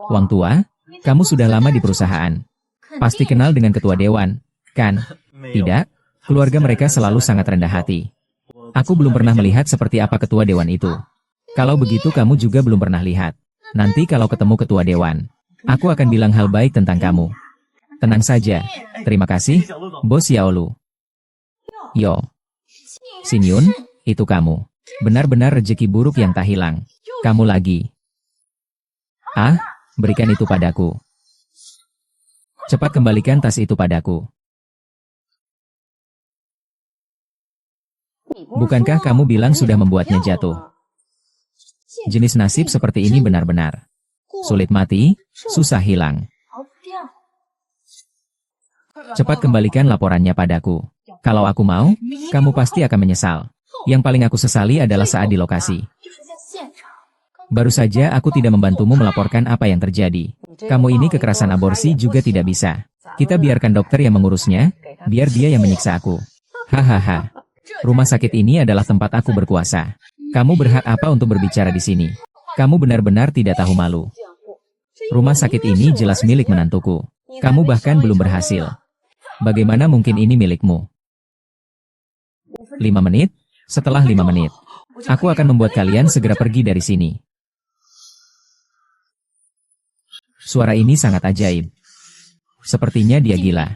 Wang tua, kamu sudah lama di perusahaan. Pasti kenal dengan ketua dewan, kan? Tidak, keluarga mereka selalu sangat rendah hati. Aku belum pernah melihat seperti apa ketua dewan itu. Kalau begitu kamu juga belum pernah lihat. Nanti kalau ketemu ketua dewan, aku akan bilang hal baik tentang kamu. Tenang saja. Terima kasih, Bos Yaolu. Yo. Sin Yun, itu kamu. Benar-benar rezeki buruk yang tak hilang. Kamu lagi. Ah, berikan itu padaku. Cepat kembalikan tas itu padaku. Bukankah kamu bilang sudah membuatnya jatuh? Jenis nasib seperti ini benar-benar sulit mati, susah hilang. Cepat kembalikan laporannya padaku. Kalau aku mau, kamu pasti akan menyesal. Yang paling aku sesali adalah saat di lokasi. Baru saja aku tidak membantumu melaporkan apa yang terjadi. Kamu ini kekerasan aborsi juga tidak bisa. Kita biarkan dokter yang mengurusnya, biar dia yang menyiksa aku. Hahaha. Rumah sakit ini adalah tempat aku berkuasa. Kamu berhak apa untuk berbicara di sini? Kamu benar-benar tidak tahu malu. Rumah sakit ini jelas milik menantuku. Kamu bahkan belum berhasil. Bagaimana mungkin ini milikmu? 5 menit? Setelah 5 menit, aku akan membuat kalian segera pergi dari sini. Suara ini sangat ajaib. Sepertinya dia gila.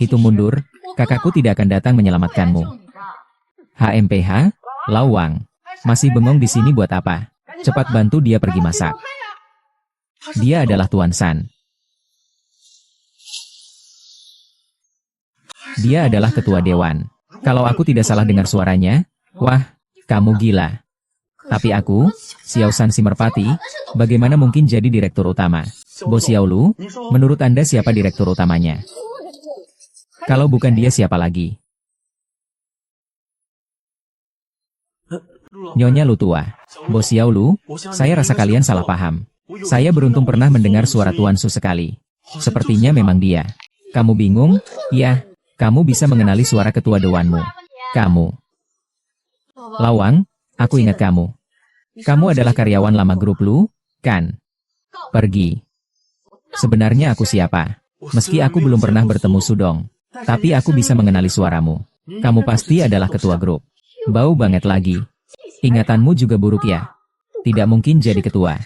Itu mundur, kakakku tidak akan datang menyelamatkanmu. HMPH, Lawang. Masih bengong di sini buat apa? Cepat bantu dia pergi masak. Dia adalah Tuan San. Dia adalah ketua dewan. Kalau aku tidak salah dengar suaranya, wah, kamu gila. Tapi aku, Xiao San si Merpati, bagaimana mungkin jadi direktur utama? Bos Xiaolu, menurut Anda siapa direktur utamanya? Kalau bukan dia siapa lagi? Nyonya Lu tua. Bos Xiaolu, saya rasa kalian salah paham. Saya beruntung pernah mendengar suara Tuan Su sekali. Sepertinya memang dia. Kamu bingung? Ya, kamu bisa mengenali suara ketua dewanmu. Kamu. Lawang, aku ingat kamu. Kamu adalah karyawan lama grup Lu, kan? Pergi. Sebenarnya aku siapa? Meski aku belum pernah bertemu Sudong, tapi aku bisa mengenali suaramu. Kamu pasti adalah ketua grup. Bau banget lagi. Ingatanmu juga buruk ya? Tidak mungkin jadi ketua.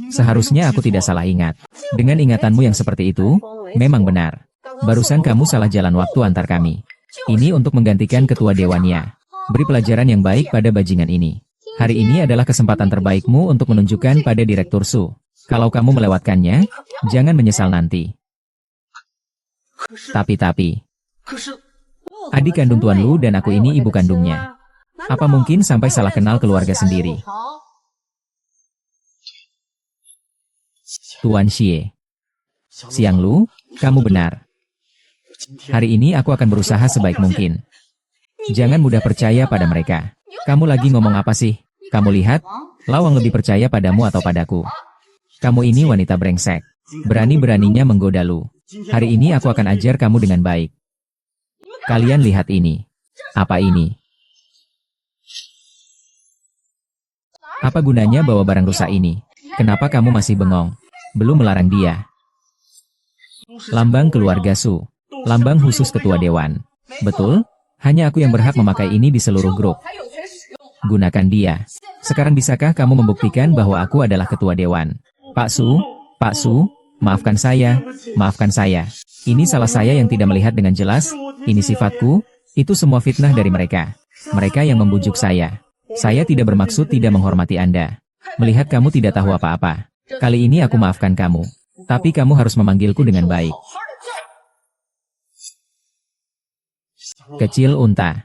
Seharusnya aku tidak salah ingat. Dengan ingatanmu yang seperti itu, memang benar. Barusan kamu salah jalan waktu antar kami. Ini untuk menggantikan ketua dewannya. Beri pelajaran yang baik pada bajingan ini. Hari ini adalah kesempatan terbaikmu untuk menunjukkan pada Direktur Su. Kalau kamu melewatkannya, jangan menyesal nanti. Tapi, adik kandung Tuan Lu dan aku ini ibu kandungnya. Apa mungkin sampai salah kenal keluarga sendiri? Tuan Xie. Siang Lu, kamu benar. Hari ini aku akan berusaha sebaik mungkin. Jangan mudah percaya pada mereka. Kamu lagi ngomong apa sih? Kamu lihat, Lawang lebih percaya padamu atau padaku? Kamu ini wanita brengsek. Berani-beraninya menggoda Lu. Hari ini aku akan ajar kamu dengan baik. Kalian lihat ini. Apa ini? Apa gunanya bawa barang rusak ini? Kenapa kamu masih bengong? Belum melarang dia. Lambang keluarga Su. Lambang khusus ketua dewan. Betul? Hanya aku yang berhak memakai ini di seluruh grup. Gunakan dia. Sekarang bisakah kamu membuktikan bahwa aku adalah ketua dewan? Pak Su, maafkan saya, maafkan saya. Ini salah saya yang tidak melihat dengan jelas, ini sifatku, itu semua fitnah dari mereka. Mereka yang membujuk saya. Saya tidak bermaksud tidak menghormati Anda. Melihat kamu tidak tahu apa-apa. Kali ini aku maafkan kamu. Tapi kamu harus memanggilku dengan baik. Kecil unta.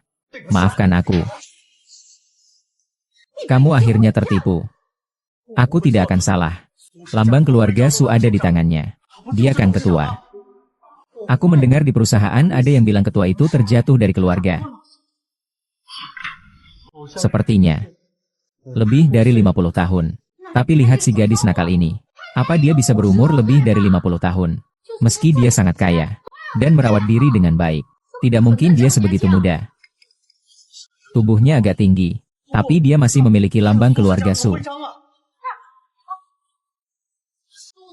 Maafkan aku. Kamu akhirnya tertipu. Aku tidak akan salah. Lambang keluarga Su ada di tangannya. Dia kan ketua. Aku mendengar di perusahaan ada yang bilang ketua itu terjatuh dari keluarga. Sepertinya. Lebih dari 50 tahun. Tapi lihat si gadis nakal ini. Apa dia bisa berumur lebih dari 50 tahun? Meski dia sangat kaya. Dan merawat diri dengan baik. Tidak mungkin dia sebegitu muda. Tubuhnya agak tinggi. Tapi dia masih memiliki lambang keluarga Su.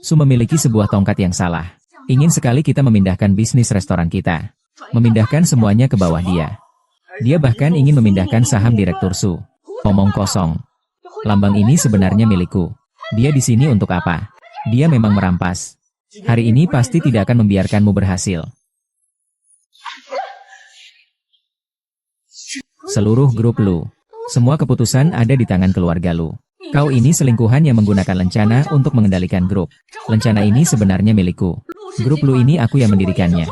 Su memiliki sebuah tongkat yang salah. Ingin sekali kita memindahkan bisnis restoran kita. Memindahkan semuanya ke bawah dia. Dia bahkan ingin memindahkan saham Direktur Su. Omong kosong. Lambang ini sebenarnya milikku. Dia di sini untuk apa? Dia memang merampas. Hari ini pasti tidak akan membiarkanmu berhasil. Seluruh grup Lu. Semua keputusan ada di tangan keluarga Lu. Kau ini selingkuhan yang menggunakan lencana untuk mengendalikan grup. Lencana ini sebenarnya milikku. Grup Lu ini aku yang mendirikannya.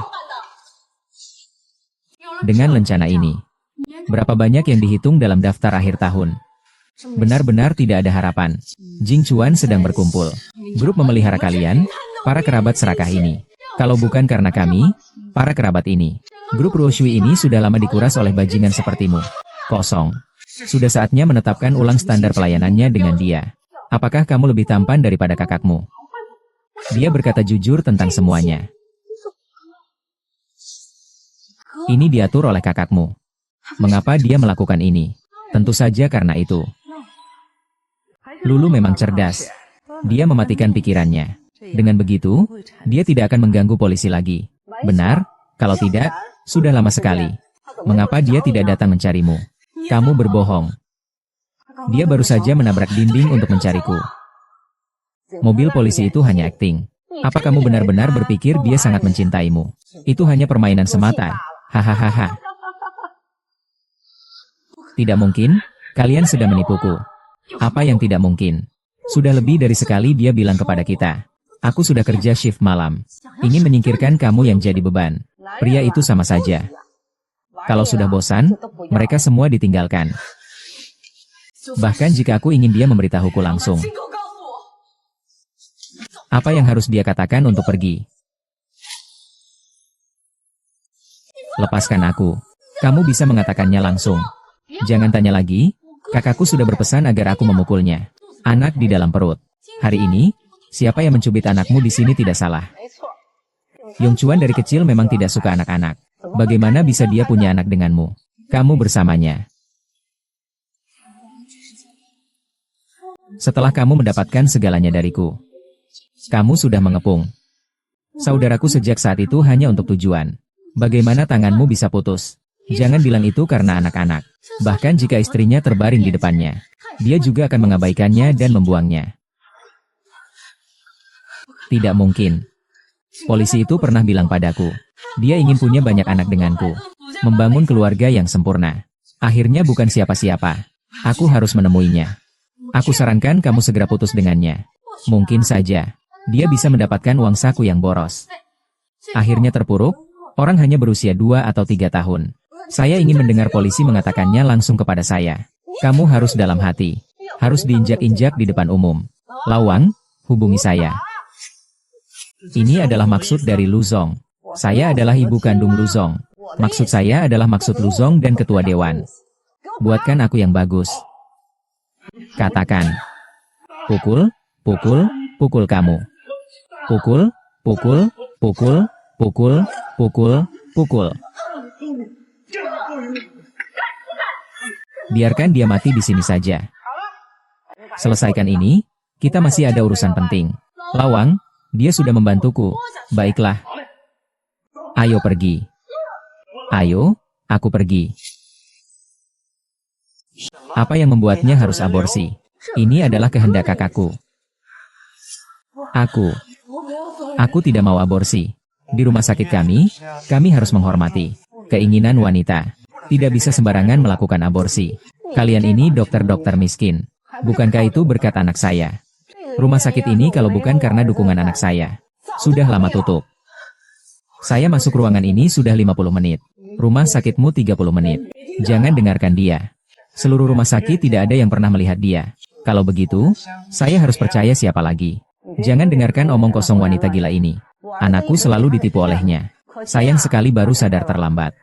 Dengan lencana ini, berapa banyak yang dihitung dalam daftar akhir tahun? Benar-benar tidak ada harapan. Jing Chuan sedang berkumpul. Grup memelihara kalian, para kerabat serakah ini. Kalau bukan karena kami, para kerabat ini. Grup Ruoshui ini sudah lama dikuras oleh bajingan sepertimu. Kosong. Sudah saatnya menetapkan ulang standar pelayanannya dengan dia. Apakah kamu lebih tampan daripada kakakmu? Dia berkata jujur tentang semuanya. Ini diatur oleh kakakmu. Mengapa dia melakukan ini? Tentu saja karena itu. Lulu memang cerdas. Dia mematikan pikirannya. Dengan begitu, dia tidak akan mengganggu polisi lagi. Benar? Kalau tidak, sudah lama sekali. Mengapa dia tidak datang mencarimu? Kamu berbohong. Dia baru saja menabrak dinding untuk mencariku. Mobil polisi itu hanya akting. Apa kamu benar-benar berpikir dia sangat mencintaimu? Itu hanya permainan semata. Hahaha. Tidak mungkin, kalian sedang menipuku. Apa yang tidak mungkin? Sudah lebih dari sekali dia bilang kepada kita. Aku sudah kerja shift malam. Ingin menyingkirkan kamu yang jadi beban. Pria itu sama saja. Kalau sudah bosan, mereka semua ditinggalkan. Bahkan jika aku ingin dia memberitahuku langsung. Apa yang harus dia katakan untuk pergi? Lepaskan aku. Kamu bisa mengatakannya langsung. Jangan tanya lagi. Kakakku sudah berpesan agar aku memukulnya. Anak di dalam perut. Hari ini, siapa yang mencubit anakmu di sini tidak salah. Yongchuan dari kecil memang tidak suka anak-anak. Bagaimana bisa dia punya anak denganmu? Kamu bersamanya. Setelah kamu mendapatkan segalanya dariku, kamu sudah mengepung saudaraku sejak saat itu hanya untuk tujuan. Bagaimana tanganmu bisa putus? Jangan bilang itu karena anak-anak. Bahkan jika istrinya terbaring di depannya, dia juga akan mengabaikannya dan membuangnya. Tidak mungkin. Polisi itu pernah bilang padaku, dia ingin punya banyak anak denganku. Membangun keluarga yang sempurna. Akhirnya bukan siapa-siapa. Aku harus menemuinya. Aku sarankan kamu segera putus dengannya. Mungkin saja dia bisa mendapatkan uang saku yang boros. Akhirnya terpuruk, orang hanya berusia 2 atau 3 tahun. Saya ingin mendengar polisi mengatakannya langsung kepada saya. Kamu harus dalam hati. Harus diinjak-injak di depan umum. Lawang, hubungi saya. Ini adalah maksud dari Luzong. Saya adalah ibu kandung Luzong. Maksud saya adalah maksud Luzong dan ketua dewan. Buatkan aku yang bagus. Katakan. Pukul, pukul, pukul kamu. Pukul, pukul, pukul, pukul, pukul, pukul. Biarkan dia mati di sini saja. Selesaikan ini, kita masih ada urusan penting. Lawang, dia sudah membantuku. Baiklah. Ayo pergi. Ayo, aku pergi. Apa yang membuatnya harus aborsi? Ini adalah kehendak kakakku. Aku tidak mau aborsi. Di rumah sakit kami harus menghormati keinginan wanita. Tidak bisa sembarangan melakukan aborsi. Kalian ini dokter-dokter miskin. Bukankah itu berkat anak saya? Rumah sakit ini kalau bukan karena dukungan anak saya, sudah lama tutup. Saya masuk ruangan ini sudah 50 menit. Rumah sakitmu 30 menit. Jangan dengarkan dia. Seluruh rumah sakit tidak ada yang pernah melihat dia. Kalau begitu, saya harus percaya siapa lagi. Jangan dengarkan omong kosong wanita gila ini. Anakku selalu ditipu olehnya. Sayang sekali baru sadar terlambat.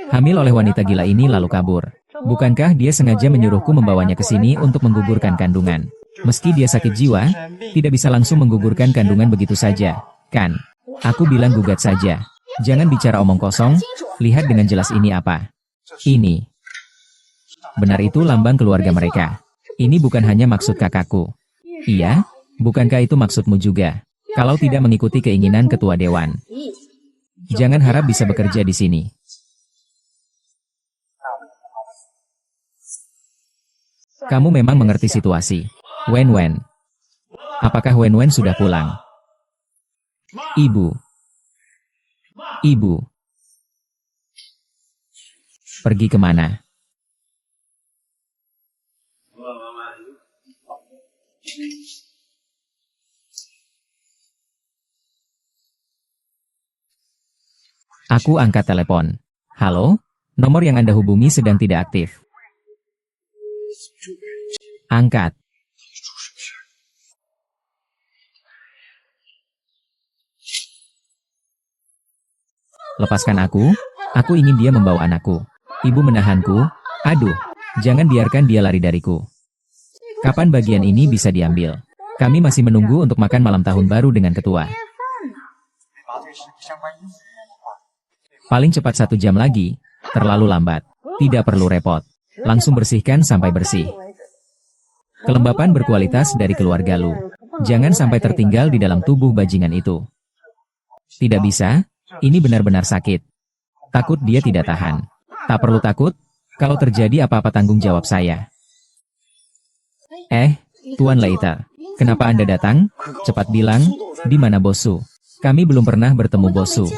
Hamil oleh wanita gila ini lalu kabur. Bukankah dia sengaja menyuruhku membawanya ke sini untuk menggugurkan kandungan? Meski dia sakit jiwa, tidak bisa langsung menggugurkan kandungan begitu saja, kan? Aku bilang gugat saja. Jangan bicara omong kosong, lihat dengan jelas ini apa. Ini. Benar itu lambang keluarga mereka. Ini bukan hanya maksud kakakku. Iya, bukankah itu maksudmu juga? Kalau tidak mengikuti keinginan ketua dewan. Jangan harap bisa bekerja di sini. Kamu memang mengerti situasi. Wen. Apakah Wen sudah pulang? Ibu. Pergi kemana? Aku angkat telepon. Halo? Nomor yang Anda hubungi sedang tidak aktif. Angkat. Lepaskan aku ingin dia membawa anakku. Ibu menahanku. Aduh, jangan biarkan dia lari dariku. Kapan bagian ini bisa diambil? Kami masih menunggu untuk makan malam tahun baru dengan ketua. Paling cepat 1 jam lagi, terlalu lambat. Tidak perlu repot. Langsung bersihkan sampai bersih. Kelembapan berkualitas dari keluarga Lu. Jangan sampai tertinggal di dalam tubuh bajingan itu. Tidak bisa, ini benar-benar sakit. Takut dia tidak tahan. Tak perlu takut, kalau terjadi apa-apa tanggung jawab saya. Tuan Leiter, kenapa Anda datang? Cepat bilang, Di mana Bosu? Kami belum pernah bertemu Bosu.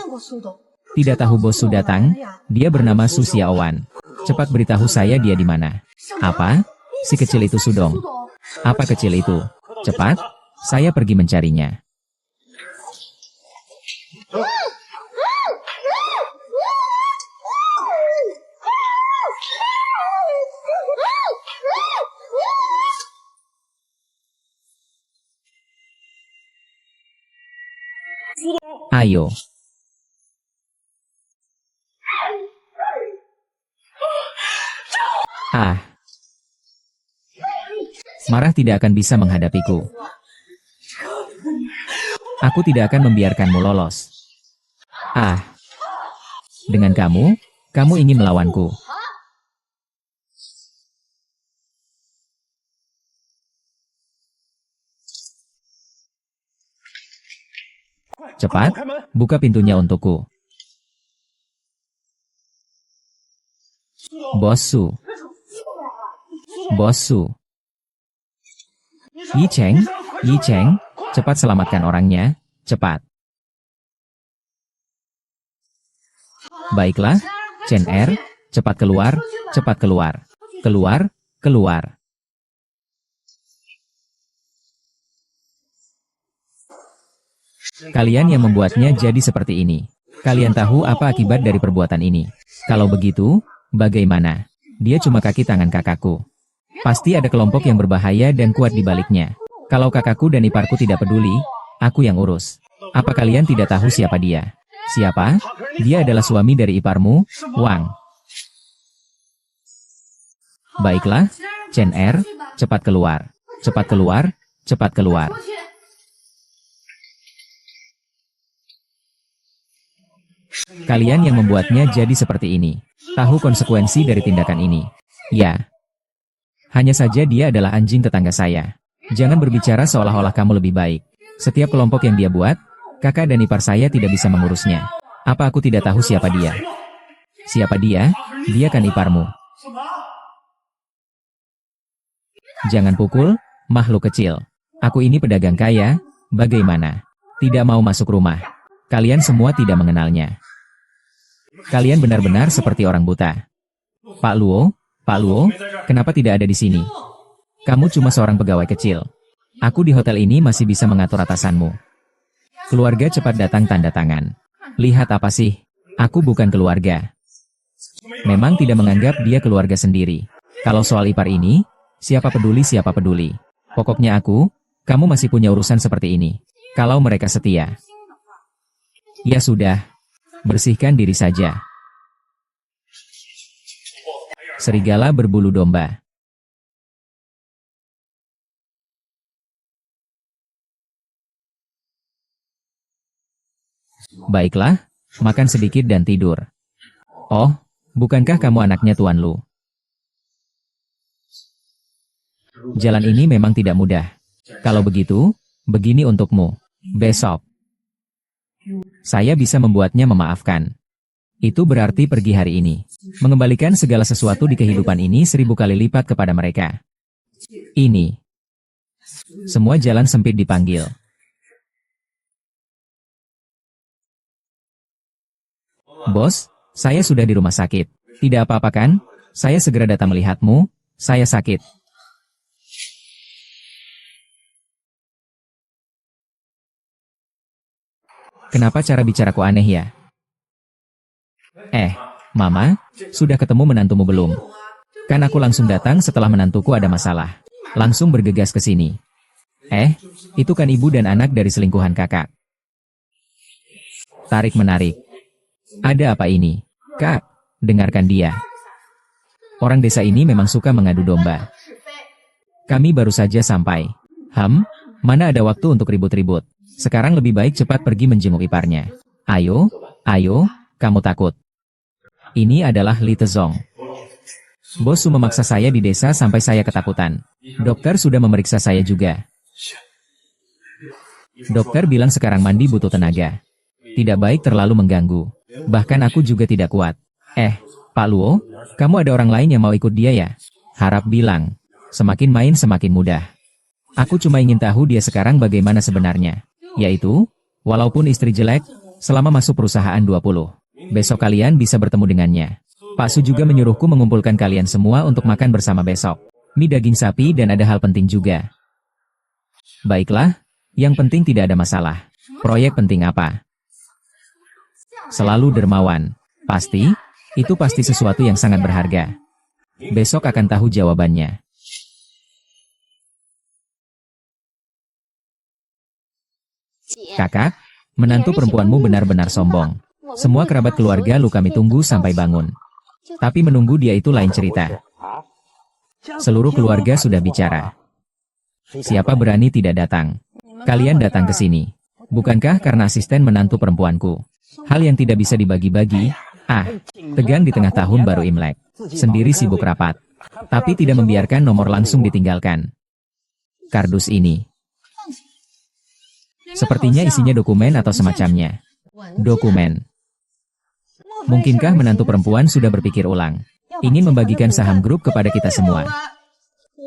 Tidak tahu Bosu datang? Dia bernama Su Xiaowan. Cepat beritahu saya dia di mana. Apa? Si kecil itu Sudong. Apa kecil itu? Cepat, saya pergi mencarinya. Ayo. Ah. Marah tidak akan bisa menghadapiku. Aku tidak akan membiarkanmu lolos. Ah. Dengan kamu ingin melawanku. Cepat, buka pintunya untukku. Bosu. Bosu. Yi Cheng, cepat selamatkan orangnya, cepat. Baiklah, Chen Er, cepat keluar, cepat keluar. Keluar, keluar. Kalian yang membuatnya jadi seperti ini. Kalian tahu apa akibat dari perbuatan ini? Kalau begitu, bagaimana? Dia cuma kaki tangan kakakku. Pasti ada kelompok yang berbahaya dan kuat di baliknya. Kalau kakakku dan iparku tidak peduli, aku yang urus. Apa kalian tidak tahu siapa dia? Siapa? Dia adalah suami dari iparmu, Wang. Baiklah, Chen Er, cepat keluar. Cepat keluar, cepat keluar. Kalian yang membuatnya jadi seperti ini. Tahu konsekuensi dari tindakan ini. Ya. Hanya saja dia adalah anjing tetangga saya. Jangan berbicara seolah-olah kamu lebih baik. Setiap kelompok yang dia buat, kakak dan ipar saya tidak bisa mengurusnya. Apa aku tidak tahu siapa dia? Siapa dia? Dia kan iparmu. Jangan pukul, makhluk kecil. Aku ini pedagang kaya, bagaimana? Tidak mau masuk rumah. Kalian semua tidak mengenalnya. Kalian benar-benar seperti orang buta. Pak Luo, kenapa tidak ada di sini? Kamu cuma seorang pegawai kecil. Aku di hotel ini masih bisa mengatur atasanmu. Keluarga cepat datang tanda tangan. Lihat apa sih? Aku bukan keluarga. Memang tidak menganggap dia keluarga sendiri. Kalau soal ipar ini, siapa peduli. Pokoknya kamu masih punya urusan seperti ini. Kalau mereka setia. Ya sudah, bersihkan diri saja. Serigala berbulu domba. Baiklah, makan sedikit dan tidur. Oh, bukankah kamu anaknya Tuan Lu? Jalan ini memang tidak mudah. Kalau begitu, begini untukmu. Besok. Saya bisa membuatnya memaafkan. Itu berarti pergi hari ini. Mengembalikan segala sesuatu di kehidupan ini 1000 kali lipat kepada mereka. Ini. Semua jalan sempit dipanggil. Bos, saya sudah di rumah sakit. Tidak apa-apa kan? Saya segera datang melihatmu. Saya sakit. Kenapa cara bicaraku aneh ya? Mama, sudah ketemu menantumu belum? Kan aku langsung datang setelah menantuku ada masalah. Langsung bergegas ke sini. Itu kan ibu dan anak dari selingkuhan kakak. Tarik-menarik. Ada apa ini? Kak, dengarkan dia. Orang desa ini memang suka mengadu domba. Kami baru saja sampai. Mana ada waktu untuk ribut-ribut. Sekarang lebih baik cepat pergi menjenguk iparnya. Ayo, kamu takut. Ini adalah Li Tezong. Bos Su memaksa saya di desa sampai saya ketakutan. Dokter sudah memeriksa saya juga. Dokter bilang sekarang mandi butuh tenaga. Tidak baik terlalu mengganggu. Bahkan aku juga tidak kuat. Pak Luo, kamu ada orang lain yang mau ikut dia ya? Harap bilang. Semakin main semakin mudah. Aku cuma ingin tahu dia sekarang bagaimana sebenarnya. Yaitu, walaupun istri jelek, selama masuk perusahaan 20, besok kalian bisa bertemu dengannya. Pak Su juga menyuruhku mengumpulkan kalian semua untuk makan bersama besok. Mie daging sapi dan ada hal penting juga. Baiklah, yang penting tidak ada masalah. Proyek penting apa? Selalu dermawan. Pasti, itu pasti sesuatu yang sangat berharga. Besok akan tahu jawabannya. Kakak, menantu perempuanmu benar-benar sombong. Semua kerabat keluarga lu kami tunggu sampai bangun. Tapi menunggu dia itu lain cerita. Seluruh keluarga sudah bicara. Siapa berani tidak datang? Kalian datang ke sini. Bukankah karena asisten menantu perempuanku? Hal yang tidak bisa dibagi-bagi. Tegang di tengah tahun baru Imlek. Sendiri sibuk rapat. Tapi tidak membiarkan nomor langsung ditinggalkan. Kardus ini. Sepertinya isinya dokumen atau semacamnya. Dokumen. Mungkinkah menantu perempuan sudah berpikir ulang? Ingin membagikan saham grup kepada kita semua.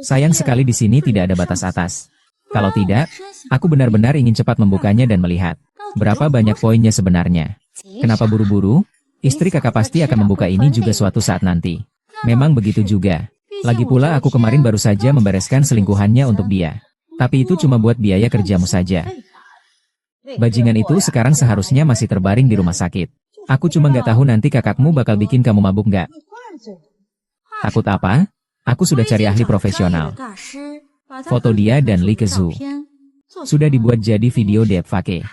Sayang sekali di sini tidak ada batas atas. Kalau tidak, aku benar-benar ingin cepat membukanya dan melihat berapa banyak poinnya sebenarnya. Kenapa buru-buru? Istri kakak pasti akan membuka ini juga suatu saat nanti. Memang begitu juga. Lagi pula aku kemarin baru saja membereskan selingkuhannya untuk dia. Tapi itu cuma buat biaya kerjamu saja. Bajingan itu sekarang seharusnya masih terbaring di rumah sakit. Aku cuma nggak tahu nanti kakakmu bakal bikin kamu mabuk nggak. Takut apa? Aku sudah cari ahli profesional. Foto dia dan Li Kezu sudah dibuat jadi video deepfake.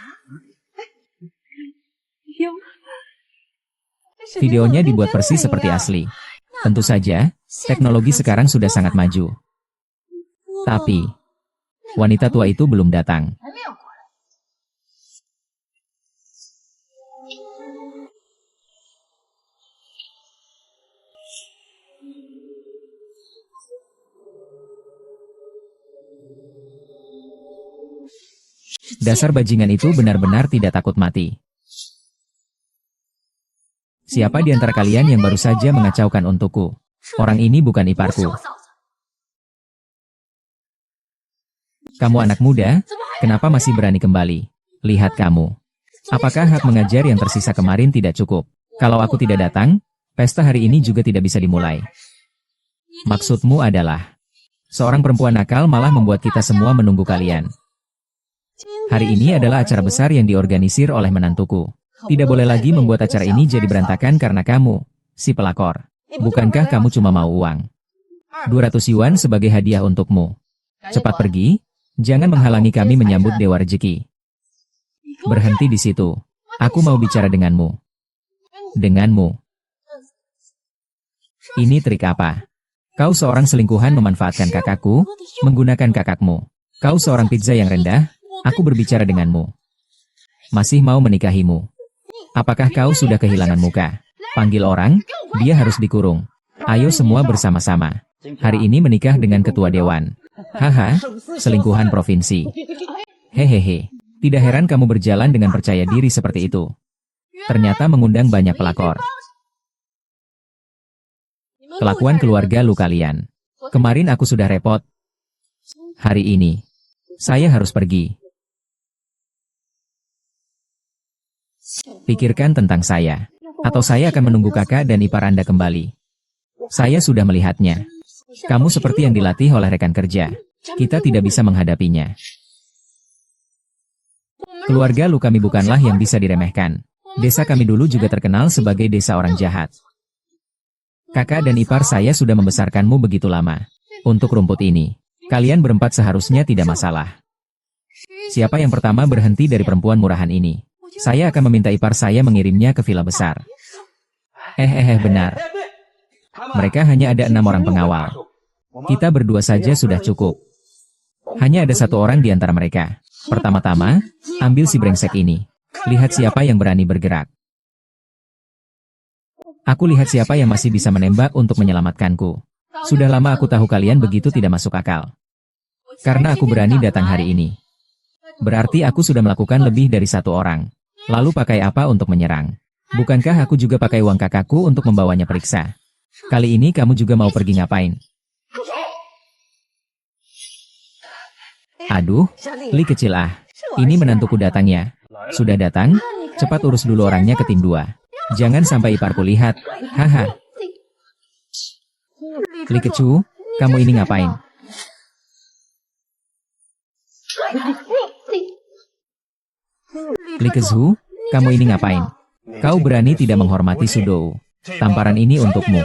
Videonya dibuat persis seperti asli. Tentu saja, teknologi sekarang sudah sangat maju. Tapi, wanita tua itu belum datang. Dasar bajingan itu benar-benar tidak takut mati. Siapa di antara kalian yang baru saja mengacaukan untukku? Orang ini bukan iparku. Kamu anak muda, kenapa masih berani kembali? Lihat kamu. Apakah hak mengajar yang tersisa kemarin tidak cukup? Kalau aku tidak datang, pesta hari ini juga tidak bisa dimulai. Maksudmu adalah, seorang perempuan nakal malah membuat kita semua menunggu kalian. Hari ini adalah acara besar yang diorganisir oleh menantuku. Tidak boleh lagi membuat acara ini jadi berantakan karena kamu, si pelakor. Bukankah kamu cuma mau uang? 200 yuan sebagai hadiah untukmu. Cepat pergi, jangan menghalangi kami menyambut Dewa Rezeki. Berhenti di situ. Aku mau bicara denganmu. Denganmu. Ini trik apa? Kau seorang selingkuhan memanfaatkan kakakku, menggunakan kakakmu. Kau seorang pizza yang rendah, aku berbicara denganmu. Masih mau menikahimu. Apakah kau sudah kehilangan muka? Panggil orang, dia harus dikurung. Ayo semua bersama-sama. Hari ini menikah dengan ketua dewan. Haha, selingkuhan provinsi. Hehehe. Tidak heran kamu berjalan dengan percaya diri seperti itu. Ternyata mengundang banyak pelakor. Kelakuan keluarga lu kalian. Kemarin aku sudah repot. Hari ini, saya harus pergi. Pikirkan tentang saya. Atau saya akan menunggu kakak dan ipar Anda kembali. Saya sudah melihatnya. Kamu seperti yang dilatih oleh rekan kerja. Kita tidak bisa menghadapinya. Keluarga lu kami bukanlah yang bisa diremehkan. Desa kami dulu juga terkenal sebagai desa orang jahat. Kakak dan ipar saya sudah membesarkanmu begitu lama. Untuk rumput ini, kalian berempat seharusnya tidak masalah. Siapa yang pertama berhenti dari perempuan murahan ini? Saya akan meminta ipar saya mengirimnya ke villa besar. Benar. Mereka hanya ada 6 orang pengawal. Kita berdua saja sudah cukup. Hanya ada 1 orang di antara mereka. Pertama-tama, ambil si brengsek ini. Lihat siapa yang berani bergerak. Aku lihat siapa yang masih bisa menembak untuk menyelamatkanku. Sudah lama aku tahu kalian begitu tidak masuk akal. Karena aku berani datang hari ini. Berarti aku sudah melakukan lebih dari 1 orang. Lalu pakai apa untuk menyerang? Bukankah aku juga pakai uang kakakku untuk membawanya periksa? Kali ini kamu juga mau pergi ngapain? Aduh, Li kecil Ini menantuku datang ya. Sudah datang? Cepat urus dulu orangnya ke tim 2. Jangan sampai iparku lihat. Haha. Li Kecu, kamu ini ngapain? Li Kezu, kamu ini ngapain? Kau berani tidak menghormati Sudou. Tamparan ini untukmu.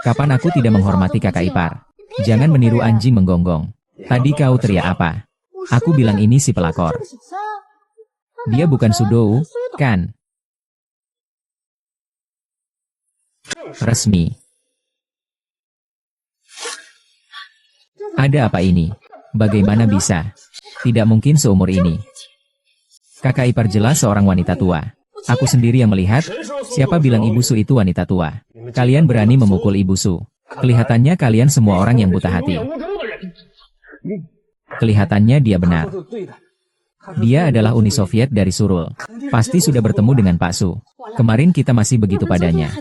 Kapan aku tidak menghormati kakak ipar? Jangan meniru anjing menggonggong. Tadi kau teriak apa? Aku bilang ini si pelakor. Dia bukan Sudou, kan? Resmi. Ada apa ini? Bagaimana bisa? Tidak mungkin seumur ini. Kakak ipar jelas seorang wanita tua. Aku sendiri yang melihat. Siapa bilang Ibu Su itu wanita tua? Kalian berani memukul Ibu Su. Kelihatannya kalian semua orang yang buta hati. Kelihatannya dia benar. Dia adalah Uni Soviet dari Surul. Pasti sudah bertemu dengan Pak Su. Kemarin kita masih begitu padanya.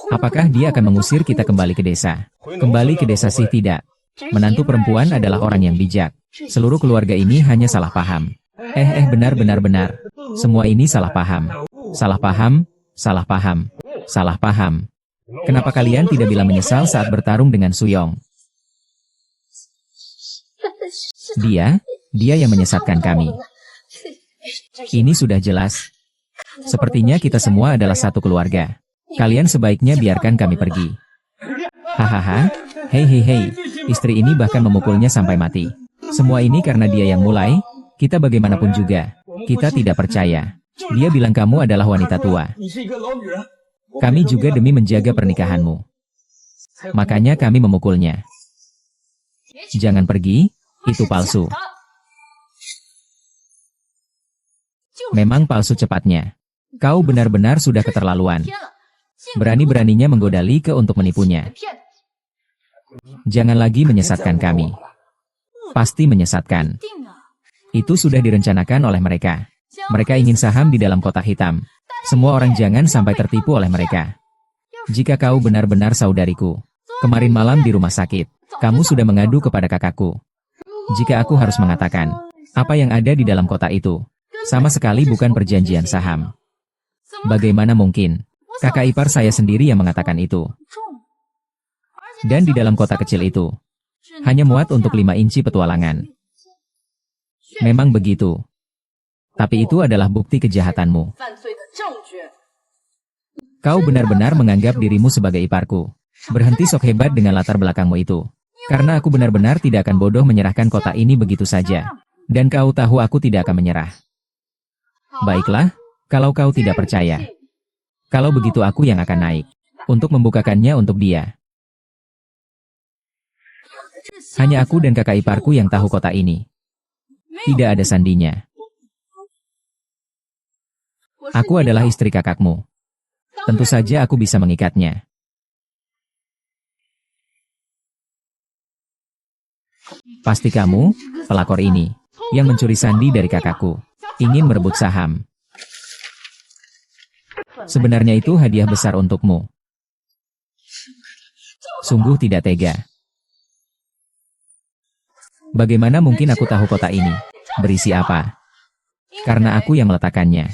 Apakah dia akan mengusir kita kembali ke desa? Kembali ke desa sih tidak. Menantu perempuan adalah orang yang bijak. Seluruh keluarga ini hanya salah paham. Benar. Semua ini salah paham. Salah paham, salah paham, salah paham. Kenapa kalian tidak bilang menyesal saat bertarung dengan Suyong? Dia yang menyesatkan kami. Ini sudah jelas. Sepertinya kita semua adalah satu keluarga. Kalian sebaiknya biarkan kami pergi. Hahaha, hei, istri ini bahkan memukulnya sampai mati. Semua ini karena dia yang mulai, kita bagaimanapun juga. Kita tidak percaya. Dia bilang kamu adalah wanita tua. Kami juga demi menjaga pernikahanmu. Makanya kami memukulnya. Jangan pergi, itu palsu. Memang palsu cepatnya. Kau benar-benar sudah keterlaluan. Berani-beraninya menggoda Li Ke untuk menipunya. Jangan lagi menyesatkan kami. Pasti menyesatkan. Itu sudah direncanakan oleh mereka. Mereka ingin saham di dalam kotak hitam. Semua orang jangan sampai tertipu oleh mereka. Jika kau benar-benar saudariku, kemarin malam di rumah sakit, kamu sudah mengadu kepada kakakku. Jika aku harus mengatakan, apa yang ada di dalam kotak itu, sama sekali bukan perjanjian saham. Bagaimana mungkin? Kakak ipar saya sendiri yang mengatakan itu. Dan di dalam kotak kecil itu, hanya muat untuk 5 inci petualangan. Memang begitu. Tapi itu adalah bukti kejahatanmu. Kau benar-benar menganggap dirimu sebagai iparku. Berhenti sok hebat dengan latar belakangmu itu. Karena aku benar-benar tidak akan bodoh menyerahkan kotak ini begitu saja. Dan kau tahu aku tidak akan menyerah. Baiklah, kalau kau tidak percaya. Kalau begitu aku yang akan naik. Untuk membukakannya untuk dia. Hanya aku dan kakak iparku yang tahu kotak ini. Tidak ada sandinya. Aku adalah istri kakakmu. Tentu saja aku bisa mengikatnya. Pasti kamu, pelakor ini, yang mencuri sandi dari kakakku, ingin merebut saham. Sebenarnya itu hadiah besar untukmu. Sungguh tidak tega. Bagaimana mungkin aku tahu kotak ini? Berisi apa? Karena aku yang meletakkannya.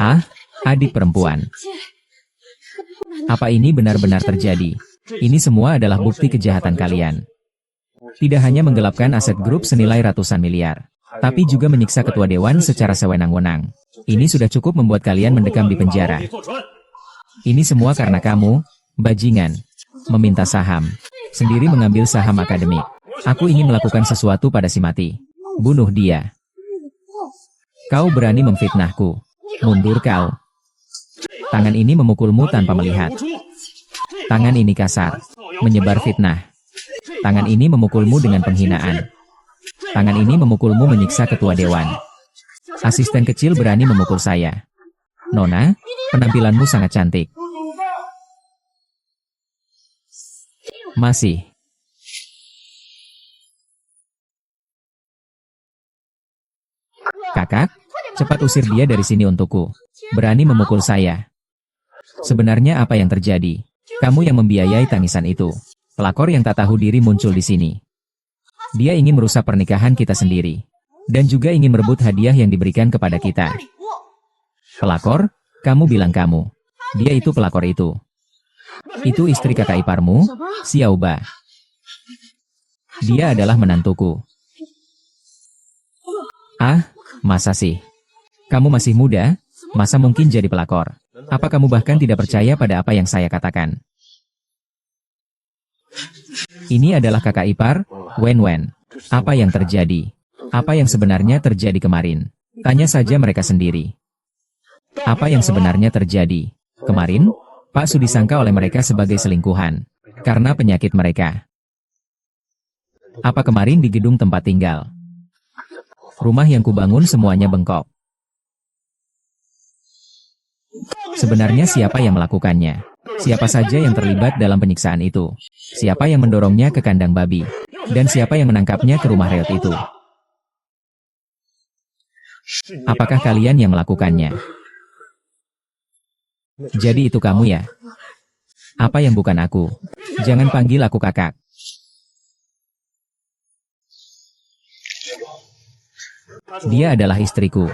Ah, adik perempuan. Apa ini benar-benar terjadi? Ini semua adalah bukti kejahatan kalian. Tidak hanya menggelapkan aset grup senilai ratusan miliar, tapi juga menyiksa ketua dewan secara sewenang-wenang. Ini sudah cukup membuat kalian mendekam di penjara. Ini semua karena kamu, bajingan, meminta saham, sendiri mengambil saham akademik. Aku ingin melakukan sesuatu pada si mati. Bunuh dia. Kau berani memfitnahku. Mundur kau. Tangan ini memukulmu tanpa melihat. Tangan ini kasar, menyebar fitnah. Tangan ini memukulmu dengan penghinaan. Tangan ini memukulmu menyiksa ketua dewan. Asisten kecil berani memukul saya. Nona, penampilanmu sangat cantik. Masih. Kakak, cepat usir dia dari sini untukku. Berani memukul saya. Sebenarnya apa yang terjadi? Kamu yang membiayai tangisan itu. Pelakor yang tak tahu diri muncul di sini. Dia ingin merusak pernikahan kita sendiri. Dan juga ingin merebut hadiah yang diberikan kepada kita. Pelakor? Kamu bilang kamu. Dia itu pelakor itu. Itu istri kakak iparmu, Xiaoba. Dia adalah menantuku. Ah, masa sih? Kamu masih muda, masa mungkin jadi pelakor? Apa kamu bahkan tidak percaya pada apa yang saya katakan? Ini adalah kakak ipar, Wen Wen. Apa yang terjadi? Apa yang sebenarnya terjadi kemarin? Tanya saja mereka sendiri. Apa yang sebenarnya terjadi? Kemarin, Pak Su disangka oleh mereka sebagai selingkuhan. Karena penyakit mereka. Apa kemarin di gedung tempat tinggal? Rumah yang kubangun semuanya bengkok. Sebenarnya siapa yang melakukannya? Siapa saja yang terlibat dalam penyiksaan itu? Siapa yang mendorongnya ke kandang babi? Dan siapa yang menangkapnya ke rumah reot itu? Apakah kalian yang melakukannya? Jadi itu kamu ya? Apa yang bukan aku? Jangan panggil aku kakak. Dia adalah istriku.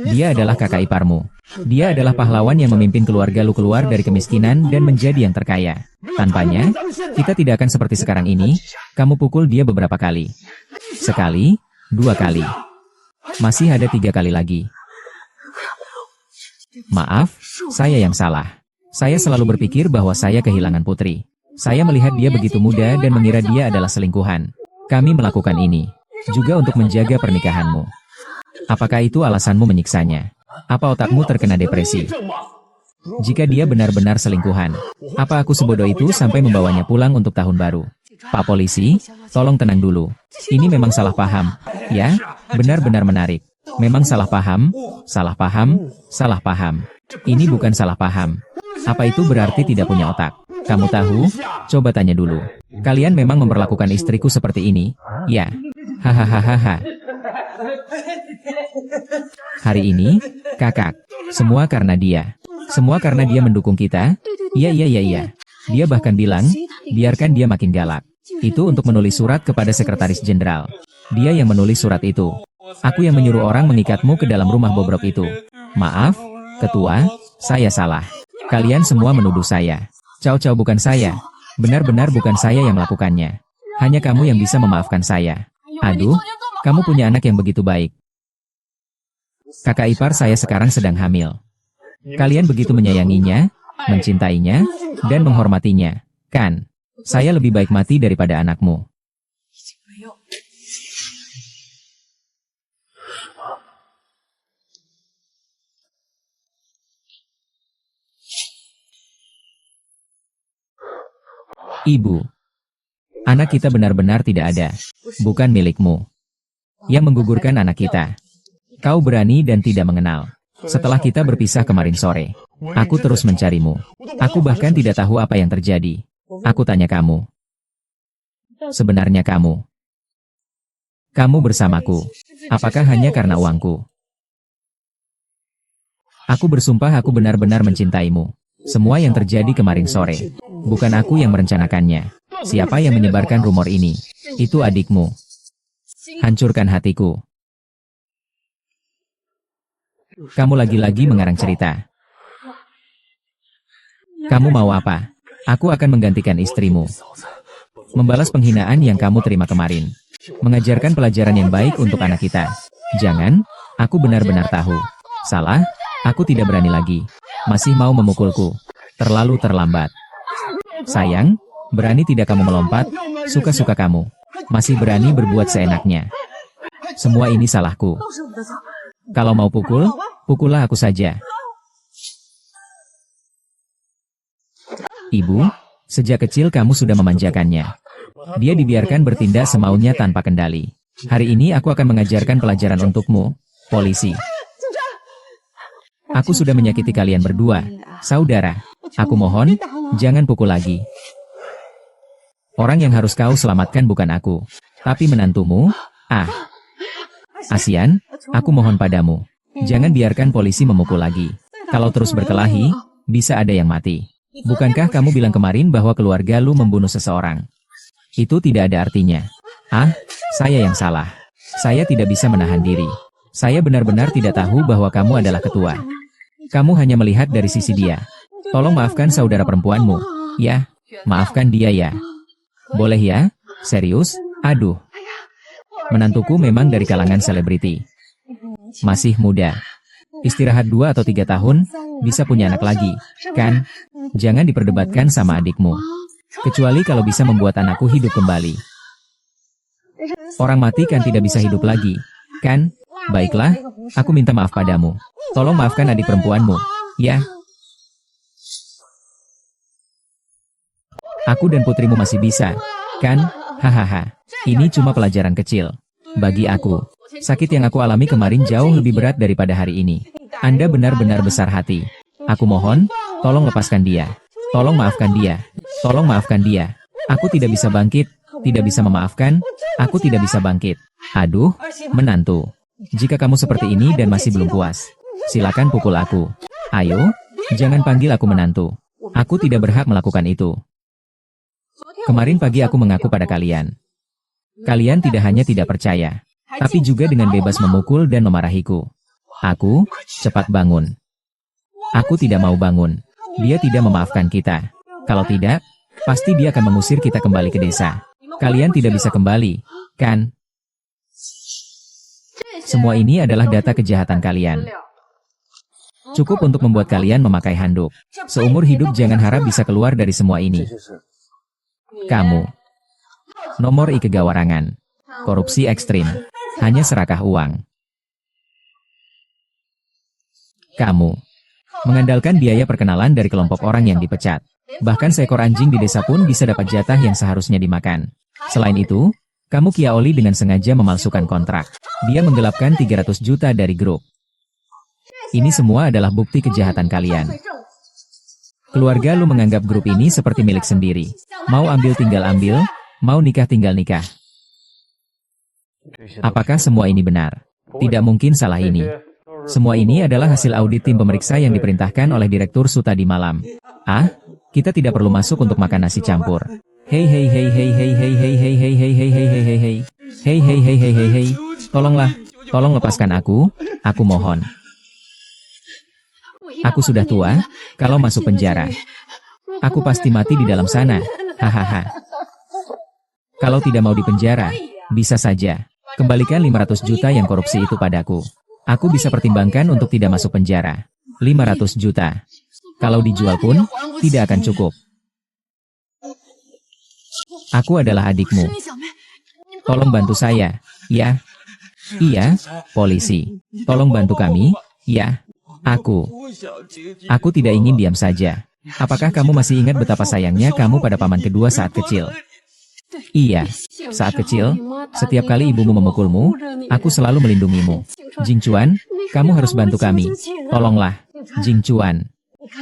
Dia adalah kakak iparmu. Dia adalah pahlawan yang memimpin keluarga lu keluar dari kemiskinan dan menjadi yang terkaya. Tanpanya, kita tidak akan seperti sekarang ini. Kamu pukul dia beberapa kali. Sekali, 2 kali. Masih ada 3 kali lagi. Maaf, saya yang salah. Saya selalu berpikir bahwa saya kehilangan putri. Saya melihat dia begitu muda dan mengira dia adalah selingkuhan. Kami melakukan ini juga untuk menjaga pernikahanmu. Apakah itu alasanmu menyiksanya? Apa otakmu terkena depresi? Jika dia benar-benar selingkuhan, apa aku sebodoh itu sampai membawanya pulang untuk tahun baru? Pak Polisi, tolong tenang dulu. Ini memang salah paham. Ya, benar-benar menarik. Memang salah paham, salah paham, salah paham. Ini bukan salah paham. Apa itu berarti tidak punya otak? Kamu tahu? Coba tanya dulu. Kalian memang memperlakukan istriku seperti ini? Ya. Hahaha. Hari ini, kakak. Semua karena dia. Semua karena dia mendukung kita? Iya. Dia bahkan bilang, biarkan dia makin galak. Itu untuk menulis surat kepada sekretaris jenderal. Dia yang menulis surat itu. Aku yang menyuruh orang mengikatmu ke dalam rumah bobrok itu. Maaf, ketua, saya salah. Kalian semua menuduh saya. Cao bukan saya. Benar-benar bukan saya yang melakukannya. Hanya kamu yang bisa memaafkan saya. Aduh, kamu punya anak yang begitu baik. Kakak ipar saya sekarang sedang hamil. Kalian begitu menyayanginya, mencintainya, dan menghormatinya, kan? Saya lebih baik mati daripada anakmu. Ibu, anak kita benar-benar tidak ada, bukan milikmu. Yang menggugurkan anak kita. Kau berani dan tidak mengenal. Setelah kita berpisah kemarin sore, aku terus mencarimu. Aku bahkan tidak tahu apa yang terjadi. Aku tanya kamu. Sebenarnya kamu bersamaku. Apakah hanya karena uangku? Aku bersumpah aku benar-benar mencintaimu. Semua yang terjadi kemarin sore, bukan aku yang merencanakannya. Siapa yang menyebarkan rumor ini? Itu adikmu. Hancurkan hatiku. Kamu lagi-lagi mengarang cerita. Kamu mau apa? Aku akan menggantikan istrimu. Membalas penghinaan yang kamu terima kemarin. Mengajarkan pelajaran yang baik untuk anak kita. Jangan, aku benar-benar tahu. Salah, aku tidak berani lagi. Masih mau memukulku. Terlalu terlambat. Sayang, berani tidak kamu melompat? Suka-suka kamu. Masih berani berbuat seenaknya. Semua ini salahku. Kalau mau pukul, pukullah aku saja. Ibu, sejak kecil kamu sudah memanjakannya. Dia dibiarkan bertindak semaunya tanpa kendali. Hari ini aku akan mengajarkan pelajaran untukmu, polisi. Aku sudah menyakiti kalian berdua, saudara. Aku mohon, jangan pukul lagi. Orang yang harus kau selamatkan bukan aku, tapi menantumu. Asian, aku mohon padamu. Jangan biarkan polisi memukul lagi. Kalau terus berkelahi, bisa ada yang mati. Bukankah kamu bilang kemarin bahwa keluarga lu membunuh seseorang? Itu tidak ada artinya. Ah, saya yang salah. Saya tidak bisa menahan diri. Saya benar-benar tidak tahu bahwa kamu adalah ketua. Kamu hanya melihat dari sisi dia. Tolong maafkan saudara perempuanmu. Ya, maafkan dia ya. Boleh ya? Serius? Aduh. Menantuku memang dari kalangan selebriti. Masih muda. Istirahat 2 atau 3 tahun, bisa punya anak lagi, kan? Jangan diperdebatkan sama adikmu. Kecuali kalau bisa membuat anakku hidup kembali. Orang mati kan tidak bisa hidup lagi, kan? Baiklah, aku minta maaf padamu. Tolong maafkan adik perempuanmu, ya? Aku dan putrimu masih bisa, kan? Hahaha. Ini cuma pelajaran kecil. Bagi aku, sakit yang aku alami kemarin jauh lebih berat daripada hari ini. Anda benar-benar besar hati. Aku mohon, tolong lepaskan dia. Tolong maafkan dia. Tolong maafkan dia. Aku tidak bisa bangkit, tidak bisa memaafkan. Aku tidak bisa bangkit. Aduh, menantu. Jika kamu seperti ini dan masih belum puas, silakan pukul aku. Ayo, jangan panggil aku menantu. Aku tidak berhak melakukan itu. Kemarin pagi aku mengaku pada kalian. Kalian tidak hanya tidak percaya, tapi juga dengan bebas memukul dan memarahiku. Aku, cepat bangun. Aku tidak mau bangun. Dia tidak memaafkan kita. Kalau tidak, pasti dia akan mengusir kita kembali ke desa. Kalian tidak bisa kembali, kan? Semua ini adalah data kejahatan kalian. Cukup untuk membuat kalian memakai handuk. Seumur hidup jangan harap bisa keluar dari semua ini. Kamu. Nomor I kegawarangan. Korupsi ekstrim. Hanya serakah uang. Kamu. Mengandalkan biaya perkenalan dari kelompok orang yang dipecat. Bahkan seekor anjing di desa pun bisa dapat jatah yang seharusnya dimakan. Selain itu, kamu Kiaoli dengan sengaja memalsukan kontrak. Dia menggelapkan 300 juta dari grup. Ini semua adalah bukti kejahatan kalian. Keluarga lu menganggap grup ini seperti milik sendiri. Mau ambil tinggal ambil, mau nikah tinggal nikah. Apakah semua ini benar? Tidak mungkin salah ini. Semua ini adalah hasil audit tim pemeriksa yang diperintahkan oleh Direktur Su tadi malam. Ah, kita tidak perlu masuk untuk makan nasi campur. Hei hei hei hei hei hei hei hei hei hei hei hei hei hei hei. Hei hei hei hei hei hei. Tolonglah, tolong lepaskan aku mohon. Aku sudah tua, kalau masuk penjara, aku pasti mati di dalam sana. Hahaha. Kalau tidak mau di penjara, bisa saja. Kembalikan 500 juta yang korupsi itu padaku. Aku bisa pertimbangkan untuk tidak masuk penjara. 500 juta. Kalau dijual pun, tidak akan cukup. Aku adalah adikmu. Tolong bantu saya, ya? Iya, polisi. Tolong bantu kami, ya? Aku tidak ingin diam saja. Apakah kamu masih ingat betapa sayangnya kamu pada paman kedua saat kecil? Iya, saat kecil, setiap kali ibumu memukulmu, aku selalu melindungimu. Jing Chuan, kamu harus bantu kami. Tolonglah, Jing Chuan.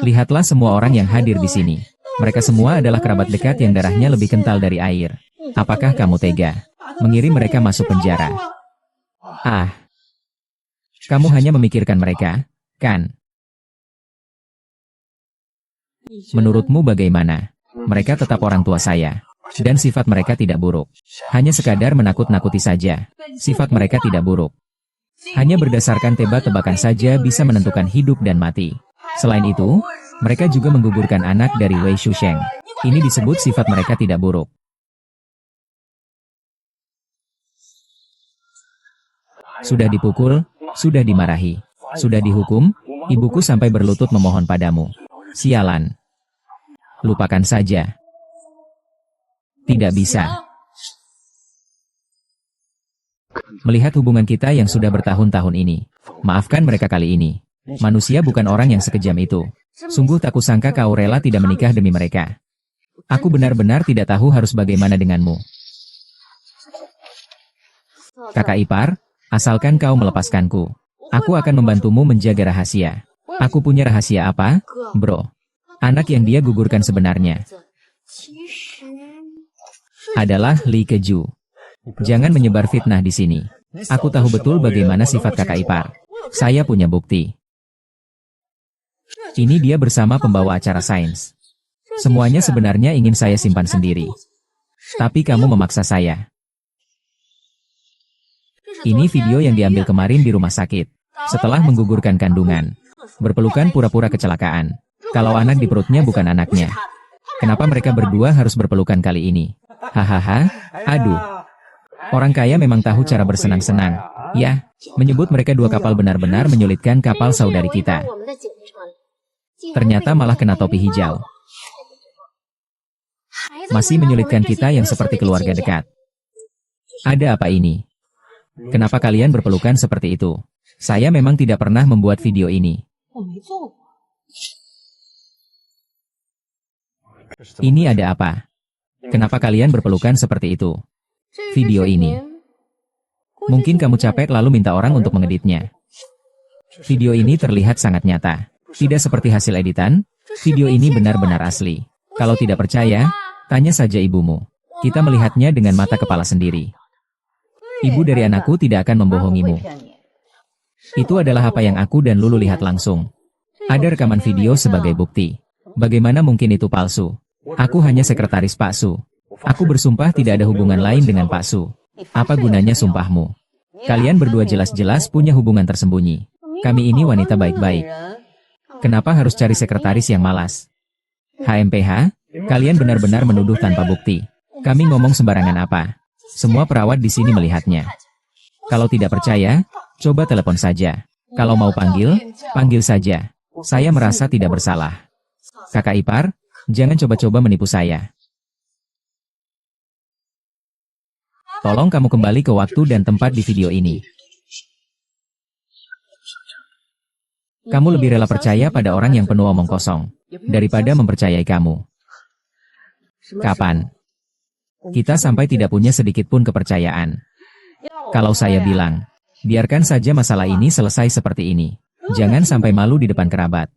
Lihatlah semua orang yang hadir di sini. Mereka semua adalah kerabat dekat yang darahnya lebih kental dari air. Apakah kamu tega mengirim mereka masuk penjara? Ah, kamu hanya memikirkan mereka, kan? Menurutmu bagaimana? Mereka tetap orang tua saya. Dan sifat mereka tidak buruk. Hanya sekadar menakut-nakuti saja. Sifat mereka tidak buruk. Hanya berdasarkan tebak-tebakan saja bisa menentukan hidup dan mati. Selain itu, mereka juga menggugurkan anak dari Wei Shusheng. Ini disebut sifat mereka tidak buruk. Sudah dipukul, sudah dimarahi, sudah dihukum, ibuku sampai berlutut memohon padamu. Sialan. Lupakan saja. Tidak bisa. Melihat hubungan kita yang sudah bertahun-tahun ini. Maafkan mereka kali ini. Manusia bukan orang yang sekejam itu. Sungguh tak kusangka kau rela tidak menikah demi mereka. Aku benar-benar tidak tahu harus bagaimana denganmu. Kakak ipar, asalkan kau melepaskanku. Aku akan membantumu menjaga rahasia. Aku punya rahasia apa, bro? Anak yang dia gugurkan sebenarnya adalah Li Keju. Jangan menyebar fitnah di sini. Aku tahu betul bagaimana sifat kakak ipar. Saya punya bukti. Ini dia bersama pembawa acara sains. Semuanya sebenarnya ingin saya simpan sendiri. Tapi kamu memaksa saya. Ini video yang diambil kemarin di rumah sakit. Setelah menggugurkan kandungan. Berpelukan pura-pura kecelakaan. Kalau anak di perutnya bukan anaknya. Kenapa mereka berdua harus berpelukan kali ini? Hahaha, aduh. Orang kaya memang tahu cara bersenang-senang. Ya, menyebut mereka dua kapal benar-benar menyulitkan kapal saudari kita. Ternyata malah kena topi hijau. Masih menyulitkan kita yang seperti keluarga dekat. Ada apa ini? Kenapa kalian berpelukan seperti itu? Saya memang tidak pernah membuat video ini. Ini ada apa? Kenapa kalian berpelukan seperti itu? Video ini. Mungkin kamu capek lalu minta orang untuk mengeditnya. Video ini terlihat sangat nyata. Tidak seperti hasil editan. Video ini benar-benar asli. Kalau tidak percaya, tanya saja ibumu. Kita melihatnya dengan mata kepala sendiri. Ibu dari anakku tidak akan membohongimu. Itu adalah apa yang aku dan Lulu lihat langsung. Ada rekaman video sebagai bukti. Bagaimana mungkin itu palsu? Aku hanya sekretaris Pak Su. Aku bersumpah tidak ada hubungan lain dengan Pak Su. Apa gunanya sumpahmu? Kalian berdua jelas-jelas punya hubungan tersembunyi. Kami ini wanita baik-baik. Kenapa harus cari sekretaris yang malas? HMPH, kalian benar-benar menuduh tanpa bukti. Kami ngomong sembarangan apa? Semua perawat di sini melihatnya. Kalau tidak percaya, coba telepon saja. Kalau mau panggil, panggil saja. Saya merasa tidak bersalah. Kakak ipar, jangan coba-coba menipu saya. Tolong kamu kembali ke waktu dan tempat di video ini. Kamu lebih rela percaya pada orang yang penuh omong kosong, daripada mempercayai kamu. Kapan? Kita sampai tidak punya sedikit pun kepercayaan. Kalau saya bilang, biarkan saja masalah ini selesai seperti ini. Jangan sampai malu di depan kerabat.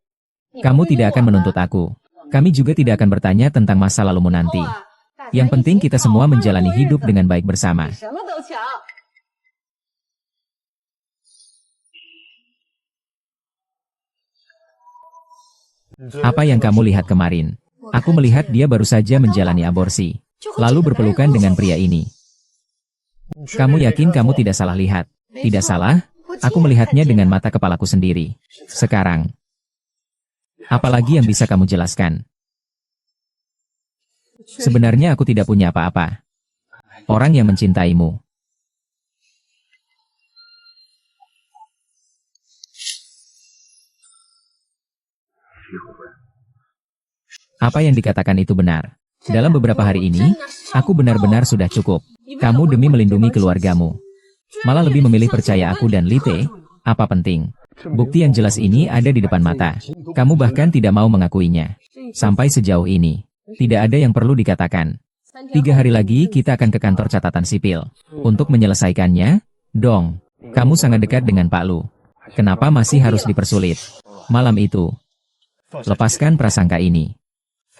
Kamu tidak akan menuntut aku. Kami juga tidak akan bertanya tentang masa lalumu nanti. Yang penting kita semua menjalani hidup dengan baik bersama. Apa yang kamu lihat kemarin? Aku melihat dia baru saja menjalani aborsi. Lalu berpelukan dengan pria ini. Kamu yakin kamu tidak salah lihat? Tidak salah? Aku melihatnya dengan mata kepalaku sendiri. Sekarang. Apalagi yang bisa kamu jelaskan? Sebenarnya aku tidak punya apa-apa. Orang yang mencintaimu. Apa yang dikatakan itu benar. Dalam beberapa hari ini, aku benar-benar sudah cukup. Kamu demi melindungi keluargamu. Malah lebih memilih percaya aku dan Lite. Apa penting? Bukti yang jelas ini ada di depan mata. Kamu bahkan tidak mau mengakuinya. Sampai sejauh ini. Tidak ada yang perlu dikatakan. 3 hari lagi kita akan ke kantor catatan sipil. Untuk menyelesaikannya, dong. Kamu sangat dekat dengan Pak Lu. Kenapa masih harus dipersulit? Malam itu. Lepaskan prasangka ini.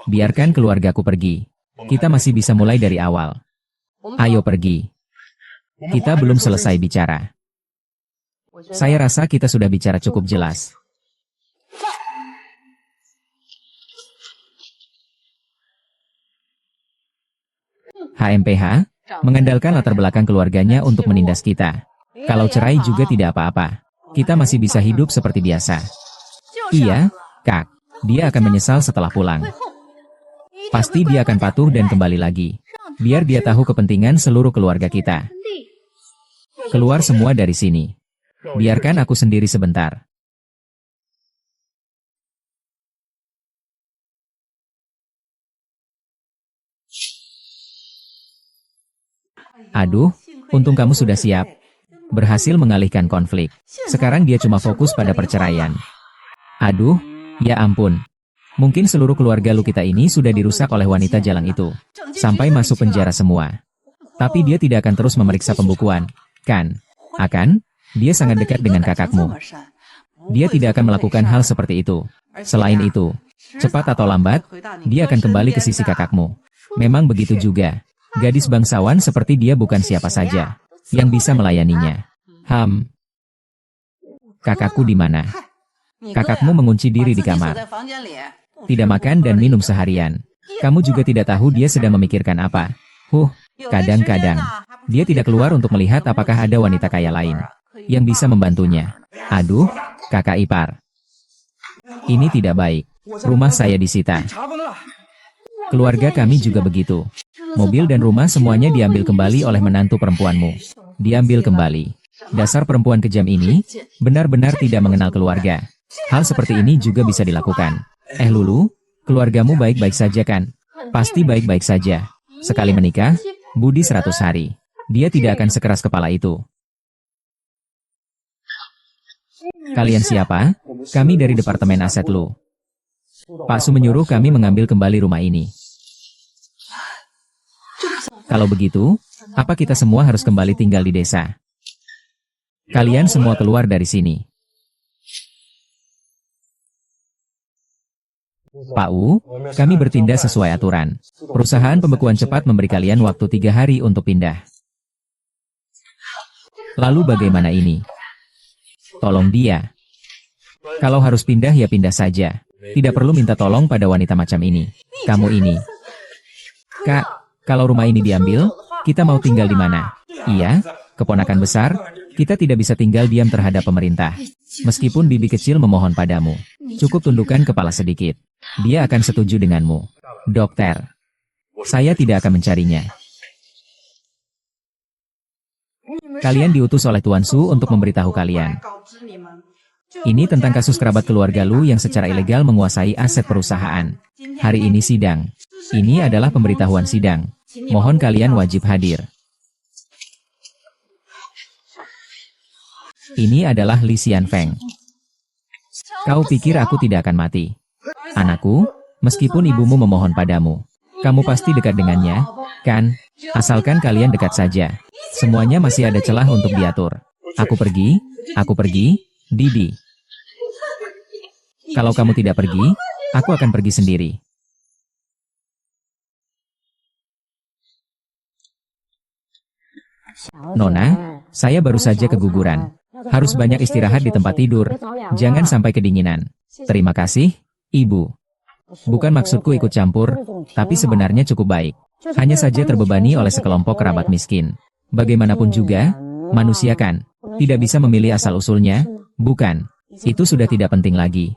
Biarkan keluargaku pergi. Kita masih bisa mulai dari awal. Ayo pergi. Kita belum selesai bicara. Saya rasa kita sudah bicara cukup jelas. HMPH, mengandalkan latar belakang keluarganya untuk menindas kita. Kalau cerai juga tidak apa-apa. Kita masih bisa hidup seperti biasa. Iya, Kak. Dia akan menyesal setelah pulang. Pasti dia akan patuh dan kembali lagi. Biar dia tahu kepentingan seluruh keluarga kita. Keluar semua dari sini. Biarkan aku sendiri sebentar. Aduh, untung kamu sudah siap. Berhasil mengalihkan konflik. Sekarang dia cuma fokus pada perceraian. Aduh, ya ampun. Mungkin seluruh keluarga lu kita ini sudah dirusak oleh wanita jalan itu. Sampai masuk penjara semua. Tapi dia tidak akan terus memeriksa pembukuan. Kan? Akan? Dia sangat dekat dengan kakakmu. Dia tidak akan melakukan hal seperti itu. Selain itu, cepat atau lambat, dia akan kembali ke sisi kakakmu. Memang begitu juga. Gadis bangsawan seperti dia bukan siapa saja yang bisa melayaninya. Kakakku di mana? Kakakmu mengunci diri di kamar. Tidak makan dan minum seharian. Kamu juga tidak tahu dia sedang memikirkan apa. Kadang-kadang, dia tidak keluar untuk melihat apakah ada wanita kaya lain yang bisa membantunya. Aduh, kakak ipar. Ini tidak baik. Rumah saya disita. Keluarga kami juga begitu. Mobil dan rumah semuanya diambil kembali oleh menantu perempuanmu. Diambil kembali. Dasar perempuan kejam ini, benar-benar tidak mengenal keluarga. Hal seperti ini juga bisa dilakukan. Lulu, keluargamu baik-baik saja kan? Pasti baik-baik saja. Sekali menikah, budi 100 hari. Dia tidak akan sekeras kepala itu. Kalian siapa? Kami dari Departemen Aset Lu. Pak Su menyuruh kami mengambil kembali rumah ini. Kalau begitu, apa kita semua harus kembali tinggal di desa? Kalian semua keluar dari sini. Pak U, kami bertindak sesuai aturan. Perusahaan pembekuan cepat memberi kalian waktu 3 hari untuk pindah. Lalu bagaimana ini? Tolong dia. Kalau harus pindah ya pindah saja. Tidak perlu minta tolong pada wanita macam ini. Kamu ini. Kak, kalau rumah ini diambil, kita mau tinggal di mana? Iya, keponakan besar, kita tidak bisa tinggal diam terhadap pemerintah. Meskipun bibi kecil memohon padamu, cukup tundukkan kepala sedikit. Dia akan setuju denganmu. Dokter, saya tidak akan mencarinya. Kalian diutus oleh Tuan Su untuk memberitahu kalian. Ini tentang kasus kerabat keluarga Lu yang secara ilegal menguasai aset perusahaan. Hari ini sidang. Ini adalah pemberitahuan sidang. Mohon kalian wajib hadir. Ini adalah Li Xianfeng. Kau pikir aku tidak akan mati? Anakku, meskipun ibumu memohon padamu, kamu pasti dekat dengannya, kan? Asalkan kalian dekat saja. Semuanya masih ada celah untuk diatur. Aku pergi, Didi. Kalau kamu tidak pergi, aku akan pergi sendiri. Nona, saya baru saja keguguran. Harus banyak istirahat di tempat tidur. Jangan sampai kedinginan. Terima kasih, Ibu. Bukan maksudku ikut campur, tapi sebenarnya cukup baik. Hanya saja terbebani oleh sekelompok kerabat miskin. Bagaimanapun juga, manusia kan tidak bisa memilih asal-usulnya, bukan? Itu sudah tidak penting lagi.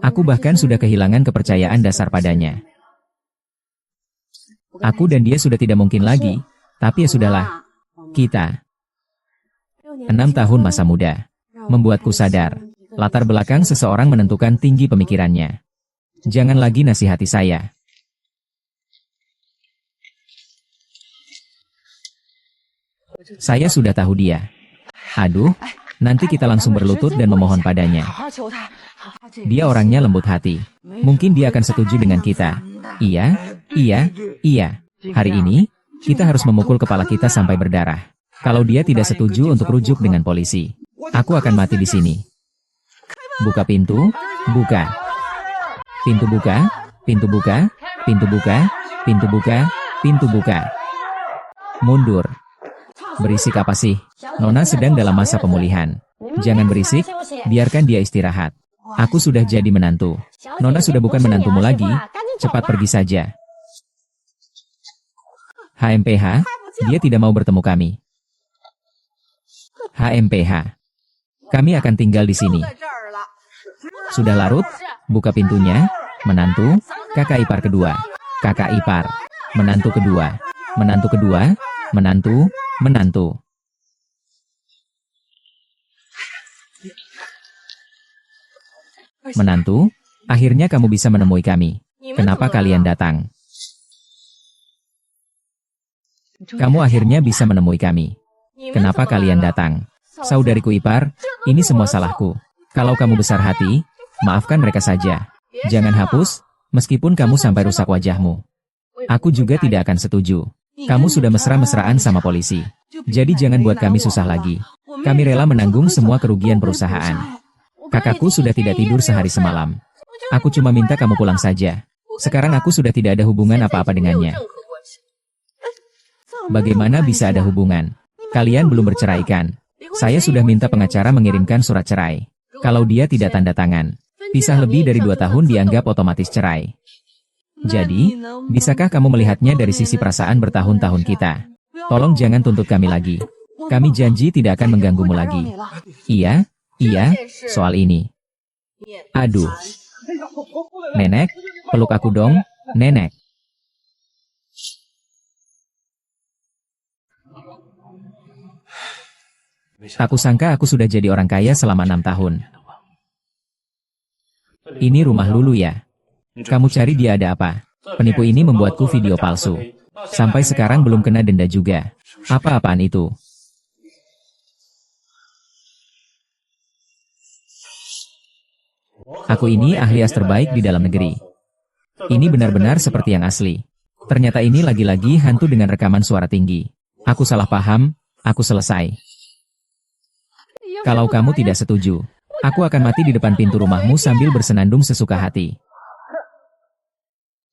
Aku bahkan sudah kehilangan kepercayaan dasar padanya. Aku dan dia sudah tidak mungkin lagi, tapi ya sudahlah. Kita 6 tahun masa muda membuatku sadar, latar belakang seseorang menentukan tinggi pemikirannya. Jangan lagi nasihati saya. Saya sudah tahu dia. Aduh, nanti kita langsung berlutut dan memohon padanya. Dia orangnya lembut hati. Mungkin dia akan setuju dengan kita. Iya. Hari ini, kita harus memukul kepala kita sampai berdarah. Kalau dia tidak setuju untuk rujuk dengan polisi, aku akan mati di sini. Buka pintu, buka. Pintu buka, pintu buka, pintu buka, pintu buka, pintu buka. Mundur. Berisik apa sih? Nona sedang dalam masa pemulihan. Jangan berisik, biarkan dia istirahat. Aku sudah jadi menantu. Nona sudah bukan menantumu lagi, cepat pergi saja. HMPH, dia tidak mau bertemu kami. HMPH, kami akan tinggal di sini. Sudah larut, buka pintunya, menantu, kakak ipar kedua, kakak ipar, menantu kedua, menantu kedua, menantu, menantu. Menantu, akhirnya kamu bisa menemui kami. Kenapa kalian datang? Kamu akhirnya bisa menemui kami. Kenapa kalian datang? Saudariku ipar, ini semua salahku. Kalau kamu besar hati, maafkan mereka saja. Jangan hapus, meskipun kamu sampai rusak wajahmu. Aku juga tidak akan setuju. Kamu sudah mesra-mesraan sama polisi. Jadi jangan buat kami susah lagi. Kami rela menanggung semua kerugian perusahaan. Kakakku sudah tidak tidur sehari semalam. Aku cuma minta kamu pulang saja. Sekarang aku sudah tidak ada hubungan apa-apa dengannya. Bagaimana bisa ada hubungan? Kalian belum bercerai kan? Saya sudah minta pengacara mengirimkan surat cerai. Kalau dia tidak tanda tangan, pisah lebih dari 2 tahun dianggap otomatis cerai. Jadi, bisakah kamu melihatnya dari sisi perasaan bertahun-tahun kita? Tolong jangan tuntut kami lagi. Kami janji tidak akan mengganggumu lagi. Iya, soal ini. Aduh. Nenek, peluk aku dong, nenek. Aku sangka aku sudah jadi orang kaya selama 6 tahun. Ini rumah Lulu ya? Kamu cari dia ada apa? Penipu ini membuatku video palsu. Sampai sekarang belum kena denda juga. Apa-apaan itu? Aku ini ahli as terbaik di dalam negeri. Ini benar-benar seperti yang asli. Ternyata ini lagi-lagi hantu dengan rekaman suara tinggi. Aku salah paham, aku selesai. Kalau kamu tidak setuju, aku akan mati di depan pintu rumahmu sambil bersenandung sesuka hati.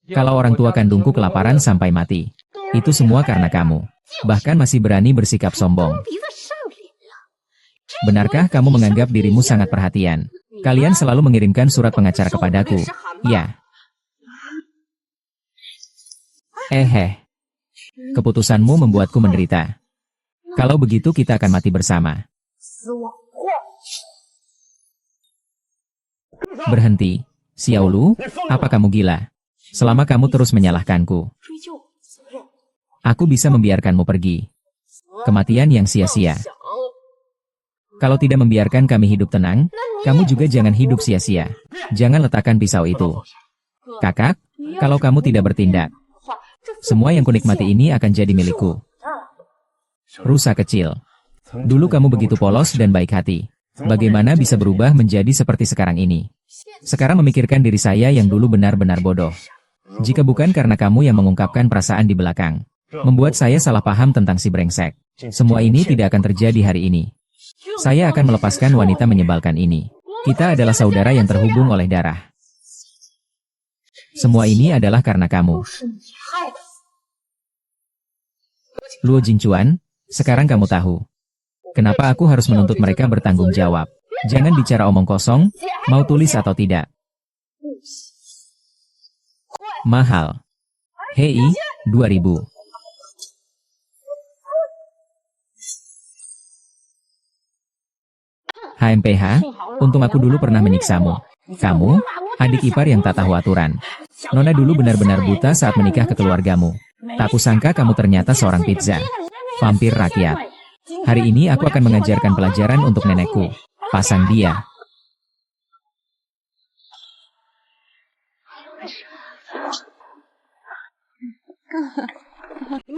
Kalau orang tua kandungku kelaparan sampai mati, itu semua karena kamu. Bahkan masih berani bersikap sombong. Benarkah kamu menganggap dirimu sangat perhatian? Kalian selalu mengirimkan surat pengacara kepadaku. Ya. Keputusanmu membuatku menderita. Kalau begitu kita akan mati bersama. Berhenti. Xiaolu, apa kamu gila? Selama kamu terus menyalahkanku, aku bisa membiarkanmu pergi. Kematian yang sia-sia. Kalau tidak membiarkan kami hidup tenang, kamu juga jangan hidup sia-sia. Jangan letakkan pisau itu. Kakak, kalau kamu tidak bertindak, semua yang kunikmati ini akan jadi milikku. Rusa kecil. Dulu kamu begitu polos dan baik hati. Bagaimana bisa berubah menjadi seperti sekarang ini? Sekarang memikirkan diri saya yang dulu benar-benar bodoh. Jika bukan karena kamu yang mengungkapkan perasaan di belakang, membuat saya salah paham tentang si brengsek. Semua ini tidak akan terjadi hari ini. Saya akan melepaskan wanita menyebalkan ini. Kita adalah saudara yang terhubung oleh darah. Semua ini adalah karena kamu. Luo Jingchuan, sekarang kamu tahu kenapa aku harus menuntut mereka bertanggung jawab. Jangan bicara omong kosong, mau tulis atau tidak. Mahal. Hei, 2000. HMPH, untung aku dulu pernah menyiksamu. Kamu, adik ipar yang tak tahu aturan. Nona dulu benar-benar buta saat menikah ke keluargamu. Tak kusangka kamu ternyata seorang pizza. Vampir rakyat. Hari ini aku akan mengajarkan pelajaran untuk nenekku. Pasang dia.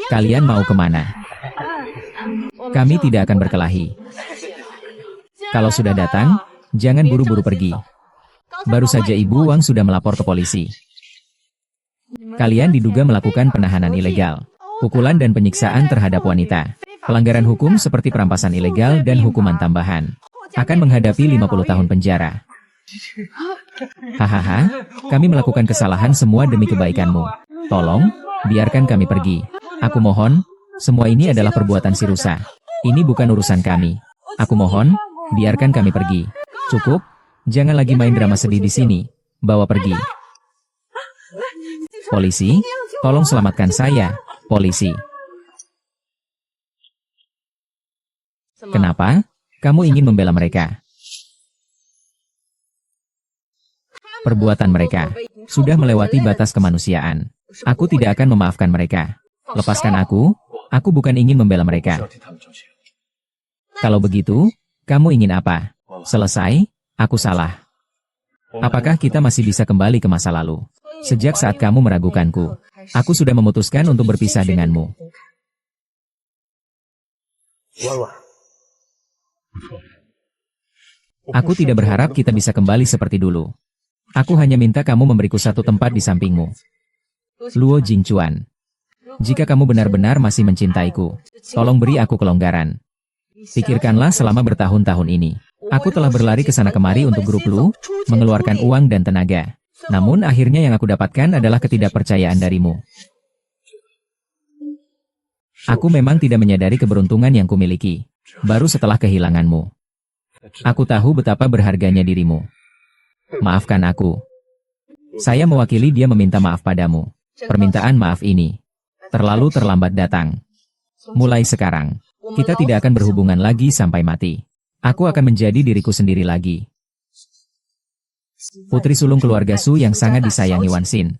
Kalian mau kemana? Kami tidak akan berkelahi. Kalau sudah datang, jangan buru-buru pergi. Baru saja Ibu Wang sudah melapor ke polisi. Kalian diduga melakukan penahanan ilegal, pukulan dan penyiksaan terhadap wanita, pelanggaran hukum seperti perampasan ilegal dan hukuman tambahan. Akan menghadapi 50 tahun penjara. Hahaha, kami melakukan kesalahan semua demi kebaikanmu. Tolong, biarkan kami pergi. Aku mohon, semua ini adalah perbuatan si rusa. Ini bukan urusan kami. Aku mohon, biarkan kami pergi. Cukup, jangan lagi main drama sedih di sini. Bawa pergi. Polisi, tolong selamatkan saya, polisi. Kenapa? Kamu ingin membela mereka? Perbuatan mereka sudah melewati batas kemanusiaan. Aku tidak akan memaafkan mereka. Lepaskan aku bukan ingin membela mereka. Kalau begitu, kamu ingin apa? Selesai, aku salah. Apakah kita masih bisa kembali ke masa lalu? Sejak saat kamu meragukanku, aku sudah memutuskan untuk berpisah denganmu. Aku tidak berharap kita bisa kembali seperti dulu. Aku hanya minta kamu memberiku satu tempat di sampingmu. Luo Jingchuan. Jika kamu benar-benar masih mencintaiku, tolong beri aku kelonggaran. Pikirkanlah selama bertahun-tahun ini. Aku telah berlari ke sana kemari untuk grup Lu, mengeluarkan uang dan tenaga. Namun akhirnya yang aku dapatkan adalah ketidakpercayaan darimu. Aku memang tidak menyadari keberuntungan yang kumiliki. Baru setelah kehilanganmu, aku tahu betapa berharganya dirimu. Maafkan aku. Saya mewakili dia meminta maaf padamu. Permintaan maaf ini terlalu terlambat datang. Mulai sekarang, kita tidak akan berhubungan lagi sampai mati. Aku akan menjadi diriku sendiri lagi. Putri sulung keluarga Su yang sangat disayangi Wan Xin.